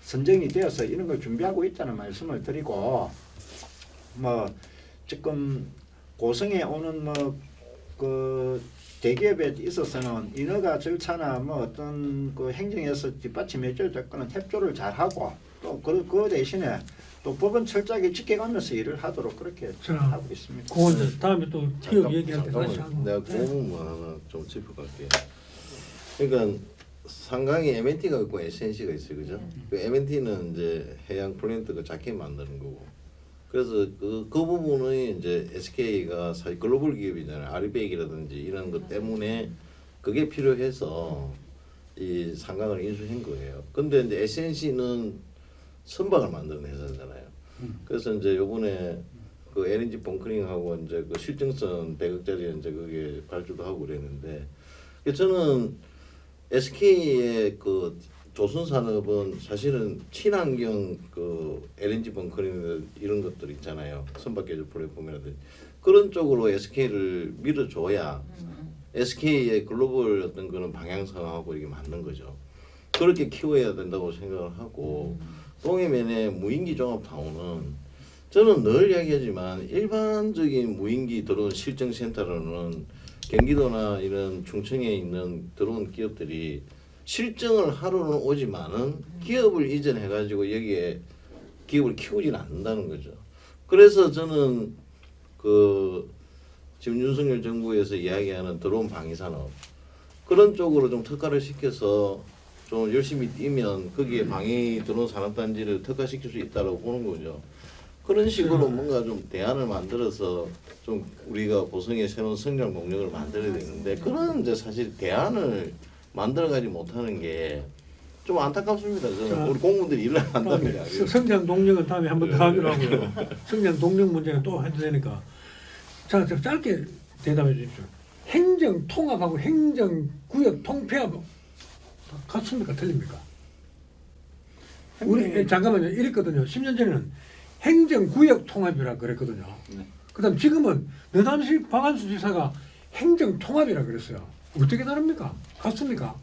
선정이 되어서 이런 걸 준비하고 있다는 말씀을 드리고 뭐 지금 고성에 오는 뭐 그 대기업에 있어서는 인허가 절차나 뭐 어떤 그 행정에서 뒷받침해줘야 될 거는 협조를 잘 하고 또 그 대신에 또 법은 철저하게 지켜가면서 일을 하도록 그렇게 자, 하고 있습니다. 그건 다음에 또 기업 얘기할 때 다시 잠깐만, 하고. 내가 네. 그거 하나 좀 짚어갈게. 그러니까 상강에 MNT가 있고 SNC가 있어요, 그죠? 그 MNT는 이제 해양 플랜트 그 자켓 만드는 거고. 그래서 그 부분은 이제 SK가 사실 글로벌 기업이잖아요. 아리백이라든지 이런 것 때문에 그게 필요해서 이 상강을 인수한 거예요. 근데 이제 SNC는 선박을 만드는 회사잖아요. 그래서 이제 요번에 그 LNG 벙커링하고 이제 그 실증선 100억짜리 이제 그게 발주도 하고 그랬는데 저는 SK의 그 조선산업은 사실은 친환경 그 LNG 벙커링 이런 것들 있잖아요. 선박 개조 플랫폼이라든지 그런 쪽으로 SK를 밀어줘야 SK의 글로벌 어떤 그런 방향성하고 이게 맞는 거죠. 그렇게 키워야 된다고 생각을 하고 동해면의 무인기 종합타운은 저는 늘 이야기하지만 일반적인 무인기 드론 실증센터로는 경기도나 이런 충청에 있는 드론 기업들이 실증을 하러는 오지만은 기업을 이전해가지고 여기에 기업을 키우지는 않는다는 거죠. 그래서 저는 그 지금 윤석열 정부에서 이야기하는 드론 방위산업 그런 쪽으로 좀 특화를 시켜서 좀 열심히 뛰면 거기에 방위 드론 산업단지를 특화시킬 수 있다고 보는 거죠. 그런 식으로 뭔가 좀 대안을 만들어서 좀 우리가 고성의 새로운 성장 동력을 만들어야 되는데 그런 이제 사실 대안을 만들어가지 못하는 게 좀 안타깝습니다. 저는 자, 우리 공무원들이 일을 안 한다는 게 다음에 아니에요. 성장 동력은 다음에 한번 더 하기로 하고요. 성장 동력 문제는 또 해도 되니까. 자, 저 짧게 대답해 주십시오. 행정 통합하고 행정 구역 통폐합 같습니까? 틀립니까? 우리 잠깐만요. 이랬거든요. 10년 전에는 행정 구역 통합이라 그랬거든요. 네. 그다음 지금은 내담시 박한수 지사가 행정 통합이라 그랬어요. 어떻게 다릅니까? 같습니까?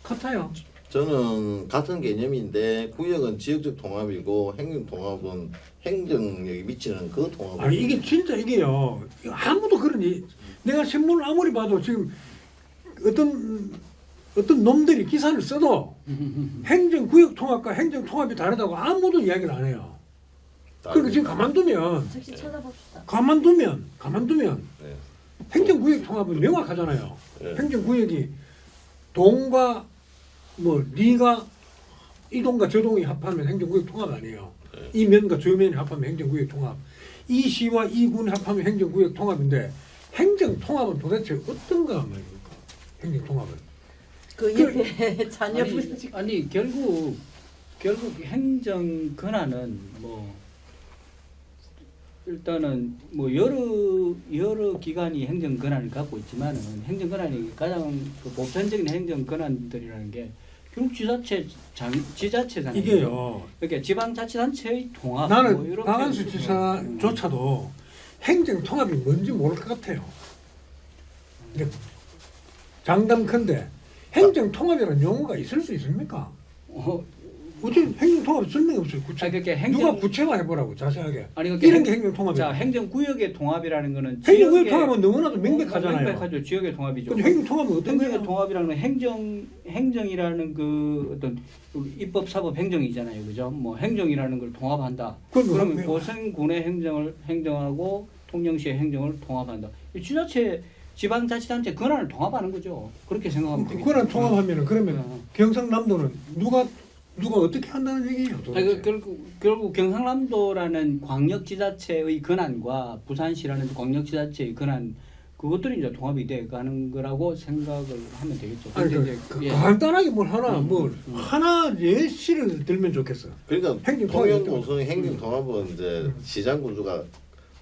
같아요. 저는 같은 개념인데 구역은 지역적 통합이고 행정 통합은 행정력이 미치는 그 통합. 아니 이게 진짜 이게요. 아무도 그러니 내가 신문을 아무리 봐도 지금 어떤 놈들이 기사를 써도 행정구역 통합과 행정 통합이 다르다고 아무도 이야기를 안 해요. 그러니까 지금 가만두면 즉시 찾아봅시다. 가만두면 네. 행정구역 통합은 명확하잖아요. 네. 행정구역이 동과 뭐 리가 이 동과 저 동이 합하면 행정구역 통합 아니에요. 네. 이 면과 저 면이 합하면 행정구역 통합. 이 시와 이 군이 합하면 행정구역 통합인데 행정 통합은 도대체 어떤가 말입니까? 행정 통합은. 그 옆에 자녀분 아니 결국 행정 권한은 뭐 일단은 뭐 여러 기관이 행정 권한을 갖고 있지만은 행정 권한이 가장 그 보편적인 행정 권한들이라는 게 결국 지자체잖아요. 이게요. 그러니까 지방자치단체의 통합. 나는 뭐 이렇게 박한수 지사조차도 행정 통합이 뭔지 모를 것 같아요. 근데 장담컨대 행정 통합이라는 용어가 있을 수 있습니까? 어떻게 행정 통합 설명이 없어요. 구체. 아니 그러니까 누가 구체화 해보라고 자세하게. 아니 그러니까 이런 게 행정 통합이야. 자 행정구역의 통합이라는 거는 행정구역 지역의- 통합은 너무나도 명백하잖아요. 명백하죠. 지역의 통합이죠. 근데 행정 통합은 어떤 행정의 거예요? 통합이라는 건 행정이라는 그 어떤 입법 사법 행정이잖아요, 그죠? 뭐 행정이라는 걸 통합한다. 그러면 왜- 고성군의 행정을 행정하고 통영시의 행정을 통합한다. 이 지방자치단체 권한을 통합하는 거죠. 그렇게 생각하면 되겠죠. 그거랑 통합하면은 그러면 어. 경상남도는 누가 어떻게 한다는 얘기예요? 아니, 도대체? 결국 경상남도라는 광역지자체의 권한과 부산시라는 광역지자체의 권한 그것들이 이제 통합이 돼 가는 거라고 생각을 하면 되겠죠. 아니 근데 그, 이제 예. 간단하게 뭘 하나 음. 하나 예시를 들면 좋겠어. 그러니까 행정 통합이 통영고성 행정 통합은 이제 시장 구조가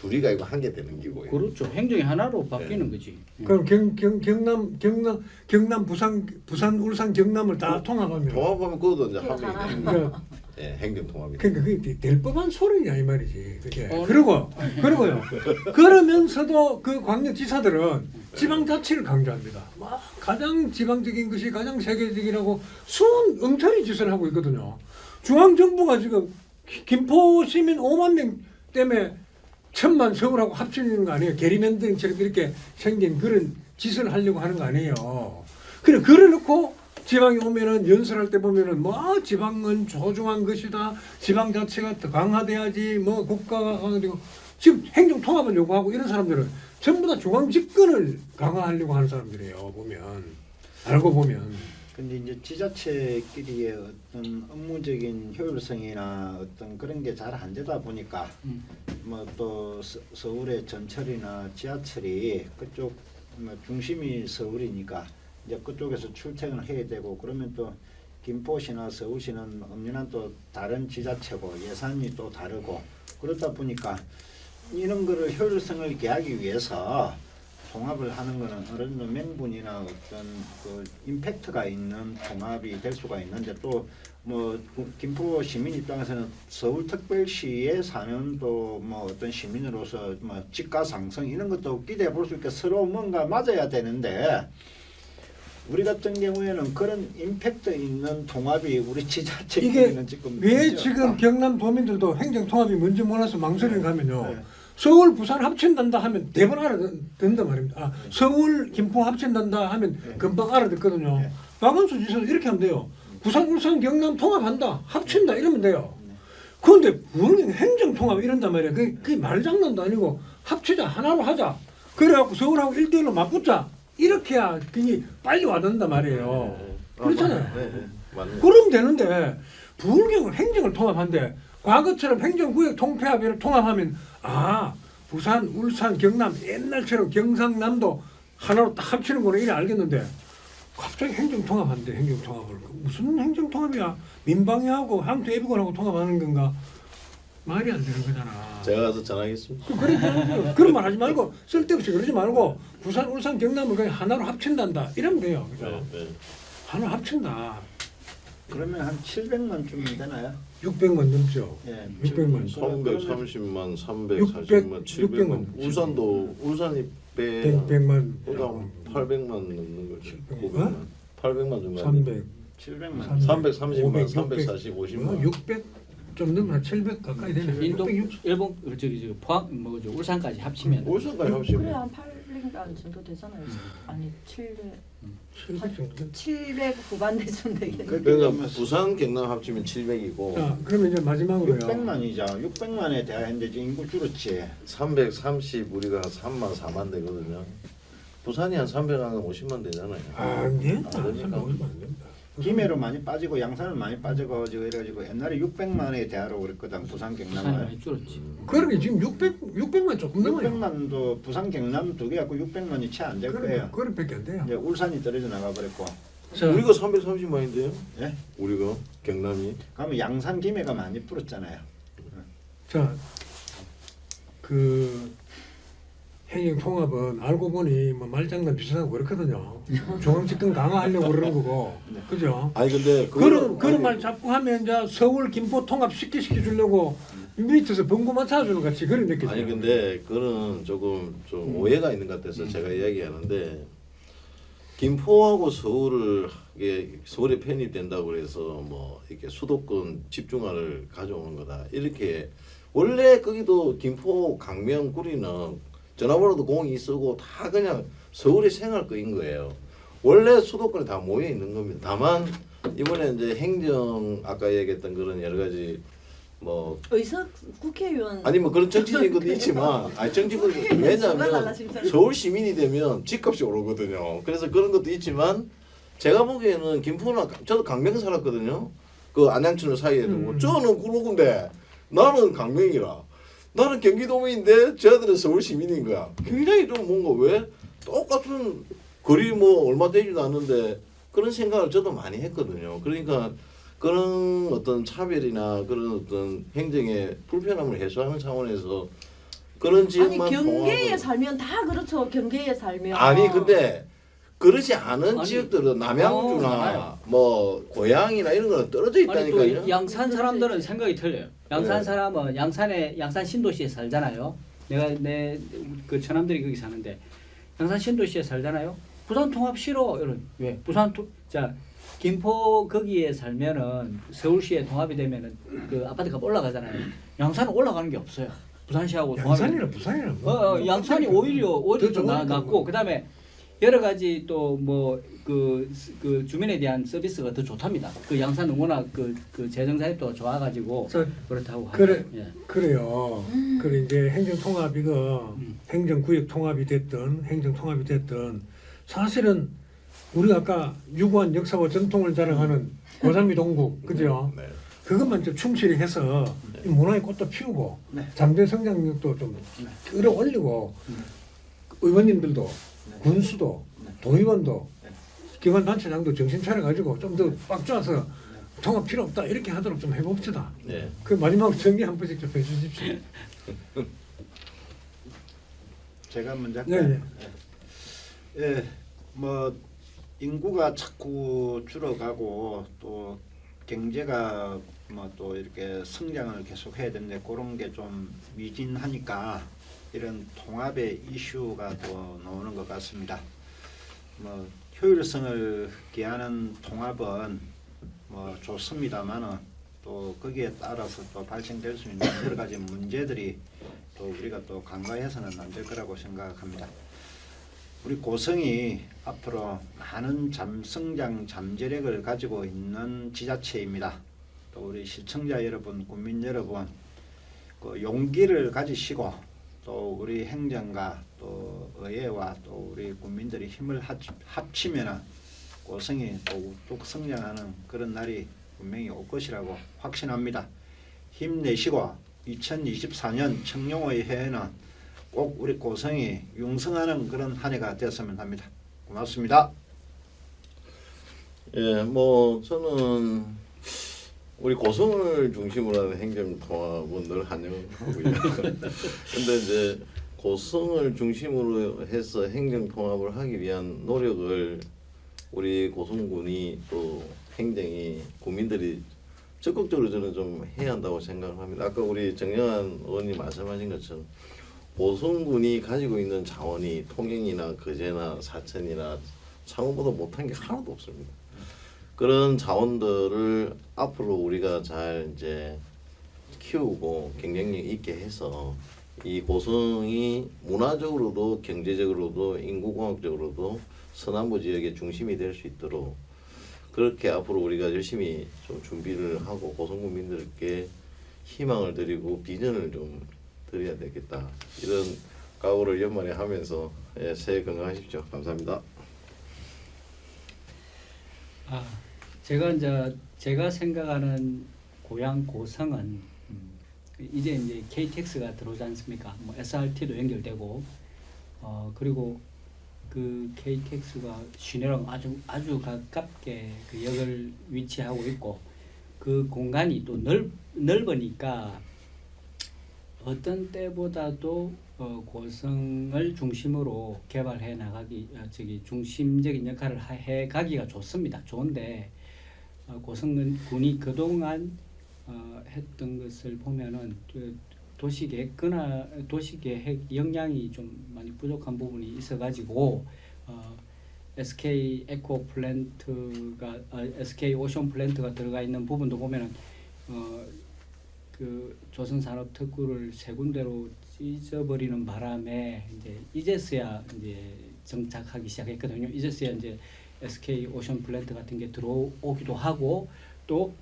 둘이 가지고 한 개 되는 기고요. 그렇죠. 행정이 하나로 바뀌는 거지. 그럼 경남 부산 울산 경남을 다 통합하면 통합하면 그것도 이제 그거 합이 하나. 되는 그러니까 예, 행정 통합이. 그러니까 그게 될 법한 소리냐 이 말이지. 그게. 어, 그리고요. 그러면서도 그 광역지사들은 지방자치를 강조합니다. 막 가장 지방적인 것이 가장 세계적이라고 엉터리 짓을 하고 있거든요. 중앙정부가 지금 김포 시민 5만 명 때문에 1,000만 서울하고 합치는 거 아니에요. 게리맨딩처럼 이렇게 생긴 그런 짓을 하려고 하는 거 아니에요. 그래 그래놓고 지방에 오면은 연설할 때 보면은 뭐 지방은 소중한 것이다. 지방자치가 더 강화돼야지. 뭐 국가가 강화되고 지금 행정 통합을 요구하고 이런 사람들은 전부 다 중앙 집권을 강화하려고 하는 사람들이에요. 알고 보면. 근데 이제 지자체끼리의 어떤 업무적인 효율성이나 어떤 그런 게 잘 안 되다 보니까 뭐 또 서울의 전철이나 지하철이 그쪽 뭐 중심이 서울이니까 이제 그쪽에서 출퇴근을 해야 되고 그러면 또 김포시나 서울시는 엄연한 또 다른 지자체고 예산이 또 다르고 그렇다 보니까 이런 거를 효율성을 계하기 위해서 통합을 하는 거는 어느 정도 명분이나 어떤 그 임팩트가 있는 통합이 될 수가 있는데 또 뭐 김포 시민 입장에서는 서울특별시에 사는 또 뭐 어떤 시민으로서 뭐 집가 상승 이런 것도 기대해 볼 수 있게 서로 뭔가 맞아야 되는데 우리 같은 경우에는 그런 임팩트 있는 통합이 우리 지자체끼리는 지금 왜 문제가 지금 없다. 경남 도민들도 행정 통합이 뭔지 몰라서 망설이는 가면요. 네. 서울 부산 합친단다 하면 대번 알아듣는단 말입니다. 서울 김포 합친단다 하면 네. 금방 알아듣거든요. 네. 박원순 지사도 이렇게 하면 돼요. 부산 울산 경남 통합한다 합친다 이러면 돼요. 네. 그런데 부흥 행정통합 이런단 말이야. 그게 말장난도 아니고 합치자 하나로 하자. 그래갖고 서울하고 1대1로 맞붙자. 이렇게 해야 그게 빨리 와닿는단 말이에요. 그렇잖아요. 네. 맞네. 그러면 되는데 부흥경을 행정을 통합한데 과거처럼 행정구역 통폐합을 통합하면 아 부산, 울산, 경남 옛날처럼 경상남도 하나로 딱 합치는구나 이래 알겠는데 갑자기 행정통합한대 행정통합을 무슨 행정통합이야 민방위하고 항토예비군하고 통합하는 건가 말이 안 되는 거잖아. 제가 가서 전화하겠습니다. 그런 말 하지 말고 쓸데없이 그러지 말고 부산, 울산, 경남을 그냥 하나로 합친단다 이러면 돼요. 그죠? 네. 하나로 합친다. 그러면 한 700만쯤 되나요? 600만 넘죠. 예, 600만. 330만, 340만, 700만. 울산도 울산이 100만. 그다음 800만 넘는 거죠. 900만. 800만 정도. 300. 700만. 330만, 500, 340, 50만. 600 좀 넘으면 700 가까이 되네. 인도 660. 일본 저기 포항 뭐죠 울산까지 합치면 울산까지 그래 합치면 한 800만 정도 되잖아요. 아니 700 정도. 700 후반 되쯤 되겠네. 그러니까 부산, 경남 합치면 700이고 자, 그러면 이제 마지막으로요. 600만이죠. 600만에 대하는데 지금 인구 줄었지. 330 우리가 3만 4만 되거든요. 부산이 한 350만 되잖아요. 안 된다. 안 됩니까? 350만 안 된다. 김해로 많이 빠지고 양산을 많이 빠져가지고 이래가지고 옛날에 600만에 대하라고 그랬거든. 부산 부산이 경남을. 많이 줄었지. 그러게 지금 600만 조금 넘어요. 600만도 부산 경남 두 개 갖고 600만이 채 안 될 거예요. 그렇게밖에 안 돼요. 이제 울산이 떨어져 나가 버렸고. 자, 우리가 330만인데요. 예? 우리가 경남이 그러면 양산 김해가 많이 불었잖아요. 자, 그 행정 통합은 알고 보니 뭐 말장난 비슷하고 그렇거든요. 중앙집권 강화하려고 그러는 거고, 그죠? 아니 근데 그런 말 자꾸 하면 이제 서울 김포 통합 쉽게 시켜주려고 밑에서 번구만 찾아주는 같이 그런 느낌이에요. 아니 근데 그거는 조금 좀 오해가 있는 것 같아서 제가 이야기하는데 김포하고 서울에 편입된다고 그래서 뭐 이렇게 수도권 집중화를 가져오는 거다 이렇게 원래 거기도 김포 강명 구리는 전화번호도 공이 쓰고 다 그냥 서울의 생활거인 거예요. 원래 수도권에 다 모여 있는 겁니다. 다만 이번에 이제 행정 아까 얘기했던 그런 여러 가지 뭐 의석 국회의원 아니 뭐 그런 정치적인 것도 있지만 아니 정치적인 것도 왜냐하면 서울 시민이 되면 집값이 오르거든요. 그래서 그런 것도 있지만 제가 보기에는 김포나 저도 강명 살았거든요. 그 안양춘 사이에 두고 저는 그러건데 나는 강명이라 나는 경기도민인데 저들은 서울 시민인 거야. 굉장히 좀 뭔가 왜 똑같은 거리 뭐 얼마 되지도 않는데 그런 생각을 저도 많이 했거든요. 그러니까 그런 어떤 차별이나 그런 어떤 행정의 불편함을 해소하는 차원에서 그런 아니 지역만 경계에 통합을- 살면 다 그렇죠. 경계에 살면 아니 근데 그렇지 않은 아니, 지역들은 남양주나 많아요. 뭐 고양이나 이런 거는 떨어져 아니 있다니까요. 또 양산 사람들은 생각이 틀려요. 양산 네. 사람은 양산 신도시에 살잖아요. 내가 내 그 처남들이 거기 사는데 양산 신도시에 살잖아요. 부산 통합 싫어 이런 왜 자 김포 거기에 살면은 서울시에 통합이 되면은 그 아파트값 올라가잖아요. 양산은 올라가는 게 없어요. 부산시하고 통합이 양산이나 부산이나 뭐 양산이 오히려 더 좀 좋으니까 낫고 뭐. 그다음에 여러 가지 또 뭐 그 주민에 대한 서비스가 더 좋답니다. 그 양산은 워낙 그 재정 사입도가 좋아가지고 자, 그렇다고 그래. 하죠. 예. 그래요. 그래 이제 행정 통합이가 행정구역 통합이 됐든 행정 통합이 됐든 사실은 우리가 아까 유구한 역사와 전통을 자랑하는 고산미 동국 그죠? 네. 그것만 좀 충실히 해서 이 문화의 꽃도 피우고 네. 잠재 성장력도 좀 끌어올리고 의원님들도 군수도 도의원도 기관단체장도 정신 차려가지고 좀 더 빡 쪄서 통합 필요 없다 이렇게 하도록 좀 해봅시다. 네. 그 마지막으로 정리 한 번씩 좀 해주십시오. 제가 먼저 네, 할까요? 예, 뭐 인구가 자꾸 줄어가고 또 경제가 뭐 또 이렇게 성장을 계속 해야 되는데 그런 게 좀 미진하니까 이런 통합의 이슈가 또 나오는 것 같습니다. 뭐 효율성을 기하는 통합은 뭐 좋습니다만은 또 거기에 따라서 또 발생될 수 있는 여러 가지 문제들이 또 우리가 또 간과해서는 안 될 거라고 생각합니다. 우리 고성이 앞으로 많은 성장 잠재력을 가지고 있는 지자체입니다. 또 또 우리 시청자 여러분, 국민 여러분, 그 용기를 가지시고 또 우리 행정가 또 의회와 또 우리 국민들이 힘을 합치면은 고성이 또 우뚝 성장하는 그런 날이 분명히 올 것이라고 확신합니다. 힘내시고 2024년 청룡의회에는 꼭 우리 고성이 융성하는 그런 한 해가 되었으면 합니다. 고맙습니다. 예, 뭐 저는 우리 고성을 중심으로 하는 행정통합은 늘 환영하고요. 근데 이제 고성을 중심으로 해서 행정통합을 하기 위한 노력을 우리 고성군이 또 행정이 국민들이 적극적으로 저는 좀 해야 한다고 생각을 합니다. 아까 우리 정영환 의원님 말씀하신 것처럼 고성군이 가지고 있는 자원이 통영이나 거제나 사천이나 창원보다 못한 게 하나도 없습니다. 그런 자원들을 앞으로 우리가 잘 이제 키우고 경쟁력 있게 해서 이 고성이 문화적으로도 경제적으로도 인구공학적으로도 서남부 지역의 중심이 될 수 있도록 그렇게 앞으로 우리가 열심히 좀 준비를 하고 고성 국민들께 희망을 드리고 비전을 좀 드려야 되겠다. 이런 각오를 연말에 하면서 새해 건강하십시오. 감사합니다. 제가 생각하는 고향 고성은 이제 KTX가 들어오지 않습니까? 뭐 SRT도 연결되고 그리고 그 KTX가 시내랑 아주 가깝게 그 역을 위치하고 있고 그 공간이 또 넓으니까 어떤 때보다도 고성을 중심으로 개발해 나가기 중심적인 역할을 해 가기가 좋습니다. 좋은데 고성군이 그동안 했던 것을 보면은 도시계획 역량이 좀 많이 부족한 부분이 있어가지고 SK 에코 플랜트가 SK 오션 플랜트가 들어가 있는 부분도 보면은 그 조선산업 특구를 세 군데로 찢어버리는 바람에 이제서야 정착하기 시작했거든요. 이제서야 이제 SK 오션 플랜트 같은 게 들어오기도 하고 또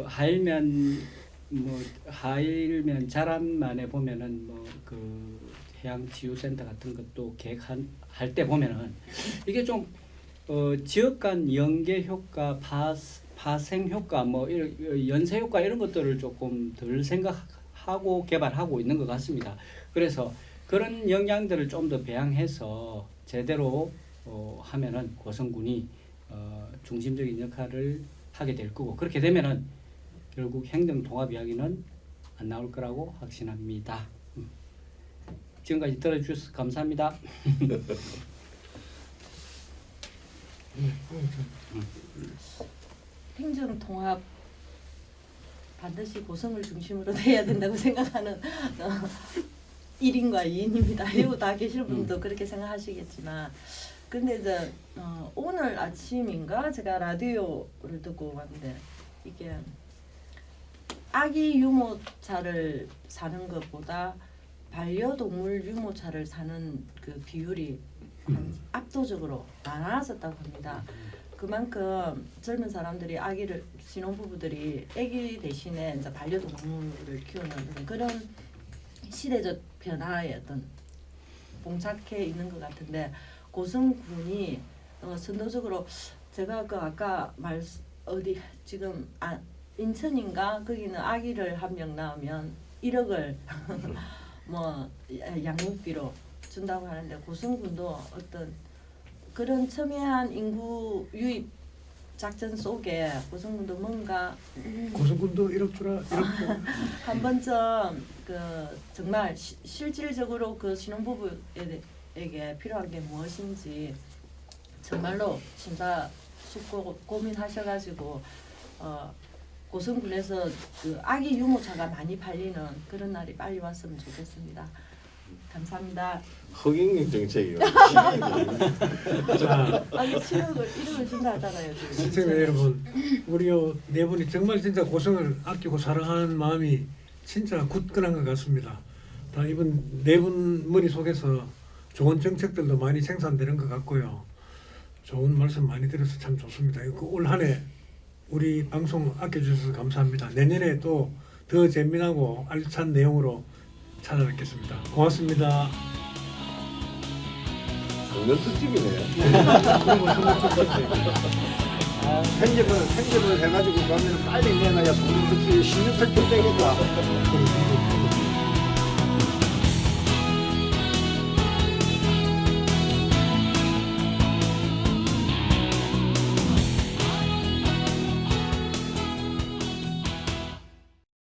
하일면 자람만에 보면은 그 해양 치유센터 같은 것도 계획할 때 보면은 이게 좀 지역 간 연계 효과, 파생 효과, 연쇄 효과 이런 것들을 조금 덜 생각하고 개발하고 있는 것 같습니다. 그래서 그런 역량들을 좀 더 배양해서 제대로 하면은 고성군이 중심적인 역할을 하게 될 거고 그렇게 되면은 결국 행정 통합 이야기는 안 나올 거라고 확신합니다. 지금까지 들어주셔서 감사합니다. 행정 통합 반드시 고성을 중심으로 해야 된다고 생각하는 1인과 2인입니다. 그리고 다 계실 분도 그렇게 생각하시겠지만 근데 이제 오늘 아침인가 제가 라디오를 듣고 왔는데 이게 아기 유모차를 사는 것보다 반려동물 유모차를 사는 그 비율이 압도적으로 많아졌다고 합니다. 그만큼 젊은 사람들이 신혼부부들이 아기 대신에 이제 반려동물을 키우는 그런 시대적 변화에 어떤 봉착해 있는 것 같은데 고성군이 선도적으로 제가 그 아까 지금 인천인가 거기는 아기를 한 명 낳으면 1억을 뭐 양육비로 준다고 하는데 고성군도 어떤 그런 첨예한 인구 유입 작전 속에 고성군도 뭔가 고성군도 1억 주라 1억 한 번쯤 그 정말 실질적으로 그 신혼부부에게 필요한 게 무엇인지 정말로 심사숙고 고민하셔가지고 고성군에서 그 아기 유모차가 많이 팔리는 그런 날이 빨리 왔으면 좋겠습니다. 감사합니다. 허경영 정책이요. 자, 아니 1억을 준다 하잖아요 지금. 시청자 여러분, 우리 네 분이 정말 진짜 고성을 아끼고 사랑하는 마음이 진짜 굳건한 것 같습니다. 다 이번 네 분 머릿속에서 좋은 정책들도 많이 생산되는 것 같고요. 좋은 말씀 많이 들어서 참 좋습니다. 올 한 해 우리 방송 아껴주셔서 감사합니다. 내년에 또 더 재미나고 알찬 내용으로 찾아뵙겠습니다. 고맙습니다. 성년 특집이네요. 편집을 해가지고 가면 빨리 내놔야 성능 특집이 10년 특집 되겠다.